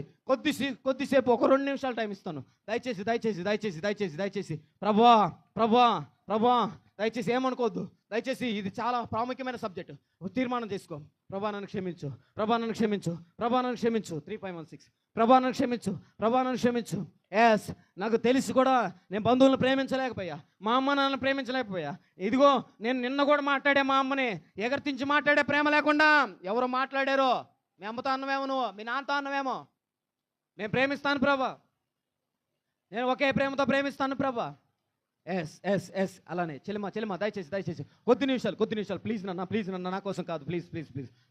కొద్దిసేపు ఒక 2 నిమిషాలు టైం ఇస్తాను. దయచేసి దయచేసి దయచేసి దయచేసి దయచేసి ప్రభా ప్రభా ప్రభా దయచేసి ఏమనుకోవద్దు. దయచేసి ఇది చాలా ప్రాముఖ్యమైన సబ్జెక్టు. తీర్మానం చేసుకో. ప్రభా నన్ను క్షమించు, ప్రభా నన్ను క్షమించు, ప్రభా నన్ను క్షమించు. 3516 ప్రభా నన్ను క్షమించు, ప్రభా నన్ను క్షమించు. ఎస్, నాకు తెలిసి కూడా నేను బంధువులను ప్రేమించలేకపోయా, మా అమ్మ నాన్నను ప్రేమించలేకపోయా. ఇదిగో నేను నిన్న కూడా మాట్లాడే మా అమ్మని ఎగర్తించి మాట్లాడే ప్రేమ లేకుండా ఎవరు మాట్లాడారో, మీ అమ్మతో అన్నవేమో, నువ్వు మీ నాన్నతో అన్నవేమో. నేను ప్రేమిస్తాను ప్రభా, నేను ఒకే ప్రేమతో ప్రేమిస్తాను ప్రభా. ఎస్ ఎస్ ఎస్ అలానే. చెలిమా దయచేసి కొద్ది నిమిషాలు ప్లీజ్ నన్న నా కోసం కాదు, ప్లీజ్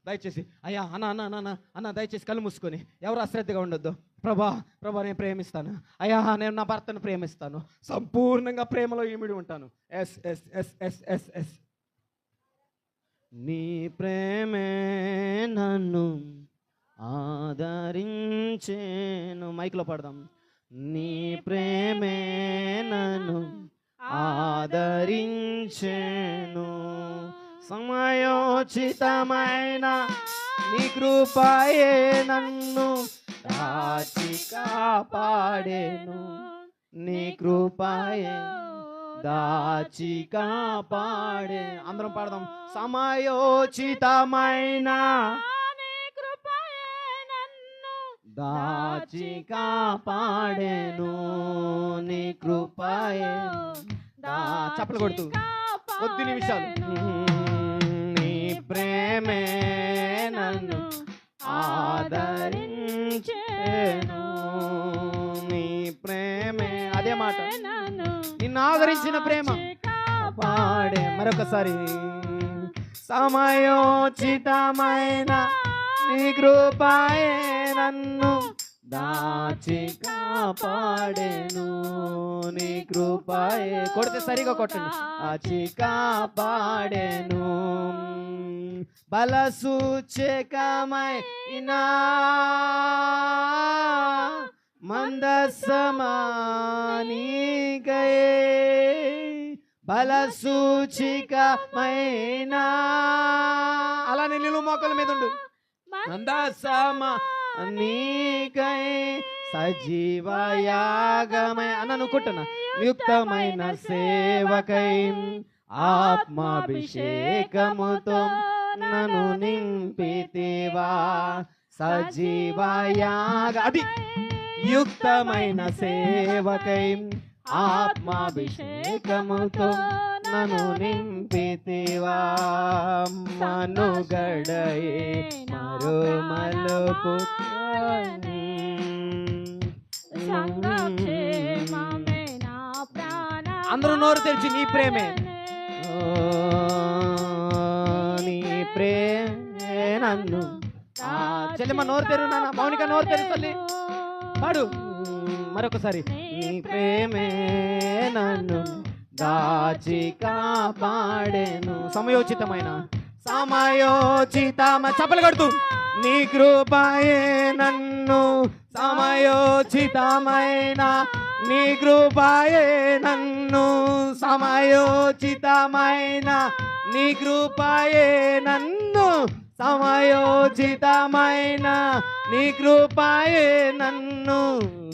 దయచేసి. అయ్యా అన్న దయచేసి కళ్ళు మూసుకొని ఎవరు అశ్రద్ధగా ఉండొద్దు. ప్రభా నేను ప్రేమిస్తాను అయ్యా, నేను నా భర్తను ప్రేమిస్తాను, సంపూర్ణంగా ప్రేమలో ఇమిడి ఉంటాను. Yes yes yes yes yes yes నీ ప్రేమే నన్ను ఆదరించేను. మైక్లో పడదాం. నీ ప్రేమే నన్ను ఆదరించేను, సమయోచితమైన నీ కృపయే నన్ను దాచి కాపాడేను. నీ కృపయే దాచి కాపాడే. అందరం పాడదాం. సమయోచితమైన దాచి కాపాడేను, నీ కృపయే. చప్పలు కొడుతూ కొద్ది నిమిషాలు. నీ ప్రేమే నన్ను ఆదరించేను, నీ ప్రేమే. అదే మాట, నిన్ను ఆదరించిన ప్రేమ పాడే. మరొకసారి. సమయోచితమైన నీ కృపయే నన్ను దాచి కాపాడేను, నీ కృపయే. కొడితే సరిగా కొట్టండి. దాచి కాపాడేను, బలసూచకమైనా మందసమానికయే, బలసూచికమైనా. అలానే నిలువు మోకాల మీద ఉండు. మందసమానికై సజీవయాగమై అనుకుంటున్నా, యుక్తమైన సేవకై ఆత్మాభిషేకముతో నన్ను నింపితివా. సజీవయాగ అది యుక్తమైన సేవకై ఆత్మాభిషేకముతో నన్ను నింపితివా. మనుగడయే మరుమలుపు. అందరూ నోరు తెరిచి నీ ప్రేమే, నీ ప్రేమే నన్ను. చెల్లెమ్మ నోరు తెరు, నాన్న మౌనిక నోరు తెరు, తల్లి పాడు మరొకసారి. నీ ప్రేమే నన్ను దాచి కాపాడేను, సమయోచితమైన చప్పలు కడుతూ. నీ కృపయే నన్ను, సమయోచితమైన నీ కృపయే నన్ను, సమయోచితమైన నీ కృపయే నన్ను, సమయోచితమైన నీ కృపయే నన్ను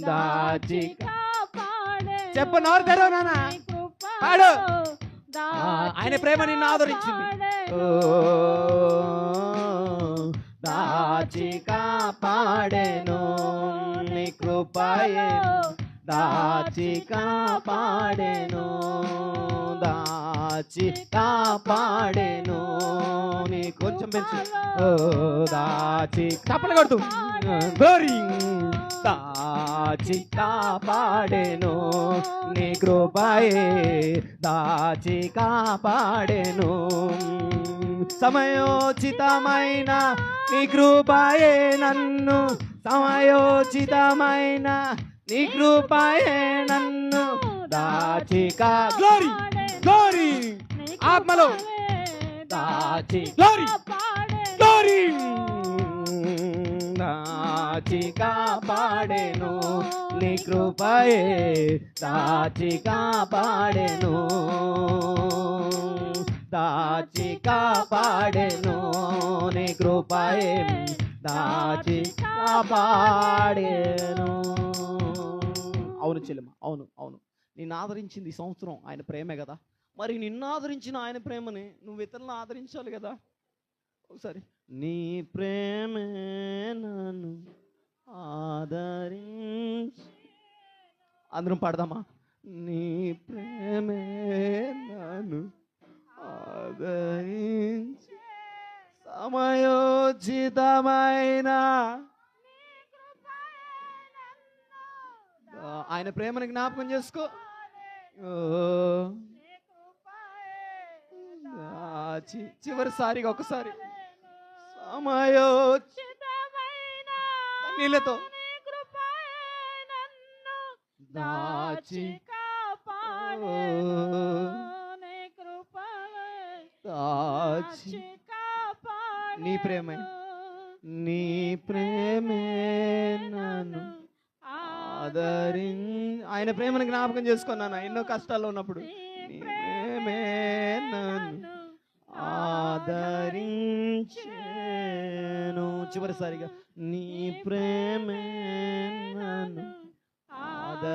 దాచి. చెప్పు, నోరు తెరవు నాన్న, పాడు. ఆయన ప్రేమ నిన్ను ఆదరించింది. దాచి కాపాడేను, నీ కృపయే దాచి కాపాడెను, దాచి కాపాడెను. నీ కొంచెం పెంచు. ఓ దాచి చప్పలు కొడుతూ గోరి, దాచి కాపాడెను, నీ కృపయే దాచి కాపాడెను. సమయోచితమైన నీ కృపయే నన్ను, సమయోచితమైన నీ కృపయే నన్ను దాచి గ్లోరీ గ్లోరీ ఆత్మలో దాచి గ్లోరీ గ్లోరీ దాచి కాపాడెను, నీ కృపయే దాచి కాపాడెను, దాచి కాపాడెను, నీ కృపయే దాచి కాపాడెను. అవును చెల్లెమ్మ, అవును అవును. నిన్ను ఆదరించింది ఈ సంవత్సరం ఆయన ప్రేమే కదా. మరి నిన్ను ఆదరించిన ఆయన ప్రేమని నువ్వు ఇతరులను ఆదరించాలి కదా. ఒకసారి నీ ప్రేమే నన్ను ఆదరించి, అందరం పాడదామా? నీ ప్రేమే నన్ను ఆదరించి, సమయోచితమైన ఆయన ప్రేమని జ్ఞాపకం చేసుకో. చివరిసారిగా ఒకసారి సమయోచితమైన నీళ్ళతో దాచి దాచి నీ ప్రేమే, నీ ప్రేమే నన్ను ఆయన ప్రేమను జ్ఞాపకం చేసుకున్నాను ఎన్నో కష్టాల్లో ఉన్నప్పుడు. నీ ప్రేమే నన్ను ఆదరించెను. చివరిసారిగా నీ ప్రేమే నన్ను ఆదరించెను.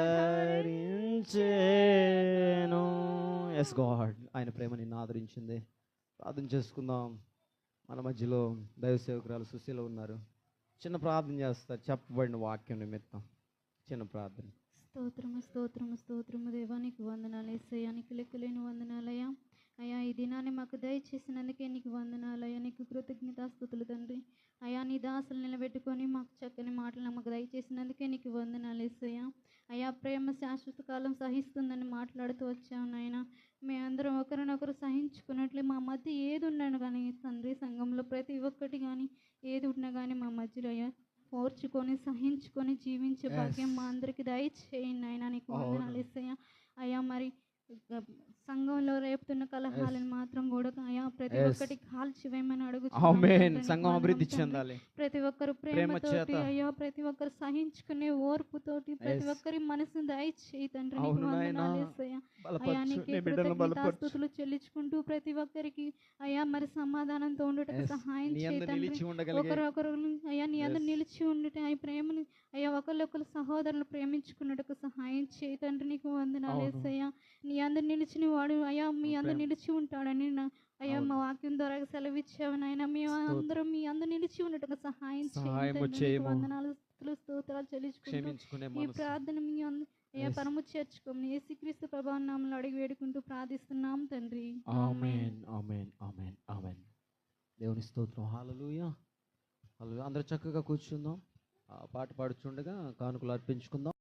ఎస్ గాడ్, ఆయన ప్రేమ నిన్ను ఆదరించింది. ప్రార్థన చేసుకుందాం. మన మధ్యలో దైవ సేవకురాలు సుశీల ఉన్నారు. చిన్న ప్రార్థన చేస్తారు చెప్పబడిన వాక్యం నిమిత్తం. చిన్న ప్రార్థన. స్తోత్రము స్తోత్రము స్తోత్రము దేవానికి వందనాలు, యేసయ్యా నీకు లెక్కలేని వందనాలయ్యా. అయ్యా ఈ దినాన్ని మాకు దయచేసినందుకే నీకు వందనాలయ్యా, నీకు కృతజ్ఞతాస్తుతులు తండ్రి. అయ్యా నీ దాసులు నిలబెట్టుకొని మాకు చక్కని మాటలు మాకు దయచేసినందుకే నీకు వందనాలు యేసయ్యా. అయ్యా ప్రేమ శాశ్వత కాలం సహిస్తుందని మాట్లాడుతూ వచ్చాము నాయన. మేమందరం ఒకరినొకరు సహించుకున్నట్లే మా మధ్య ఏది ఉన్నాను కానీ తండ్రి, సంఘంలో ప్రతి ఒక్కటి కానీ ఏది ఉన్నా కానీ మా మధ్యలో అయ్యా ఓర్చుకొని సహించుకొని జీవించే భాగ్యం మా అందరికి దయచేయండి నాయన, నీకు వందనాలు యేసయ్యా. అయ్యా మరి సంఘంలో రేపుతున్న కలహాలను మాత్రం కూడా అయ్యా ప్రతి ఒక్కటి కాల్చివేయమని అడుగుతున్నాను. సంఘం అభివృద్ధి చెందాలి. ప్రతి ఒక్కరు ప్రేమతోటి అయ్యా, ప్రతి ఒక్కరు సహించుకునే ఓర్పుతోటి ప్రతి ఒక్కరి మనసును దయచేయి తండ్రి, నీకు వందనాలు యేసయ్యా. అయ్యా నీకే కృతజ్ఞతాస్తుతులు చెల్లించుకుంటూ ప్రతి ఒక్కరికి అయ్యా మరి సమాధానంతో ఉండటకు సహాయం చేయి తండ్రి. ఒకరొకరు అయ్యా నీ అందరు నిలిచి ఉండట, ఆ ప్రేమని అయ్యా ఒకళ్ళొకరు సహోదరులు ప్రేమించుకున్నట్టుకు సహాయం చేయి తండ్రి, నీకు వందనాలు యేసయ్యా. నీ అందరు నిలిచిన వాడు అయ్యా మీ అందరు నిలిచి ఉంటాడని అయ్యా మా వాక్యం ద్వారా సెలవిచ్చావు నాయన. మేము అందరం మీ అందరు నిలిచి ఉండటకు సహాయం చేయండి. వందనాలు స్తోత్రాలు చెల్లించుకుంటూ ఈ ప్రార్థన మీ అయ్యా పరము చేర్చుకోమని యేసుక్రీస్తు ప్రభువు నామములో అడిగి వేడుకుంటూ ప్రార్థిస్తున్నాం తండ్రి. ఆమేన్ ఆమేన్ ఆమేన్ ఆమేన్. దేవుని స్తోత్రం. హల్లెలూయా హల్లెలూయా. అందరూ చక్కగా కూర్చుందాం. పాట పాడుచుండగా కానుకలు అర్పించుకుందాం.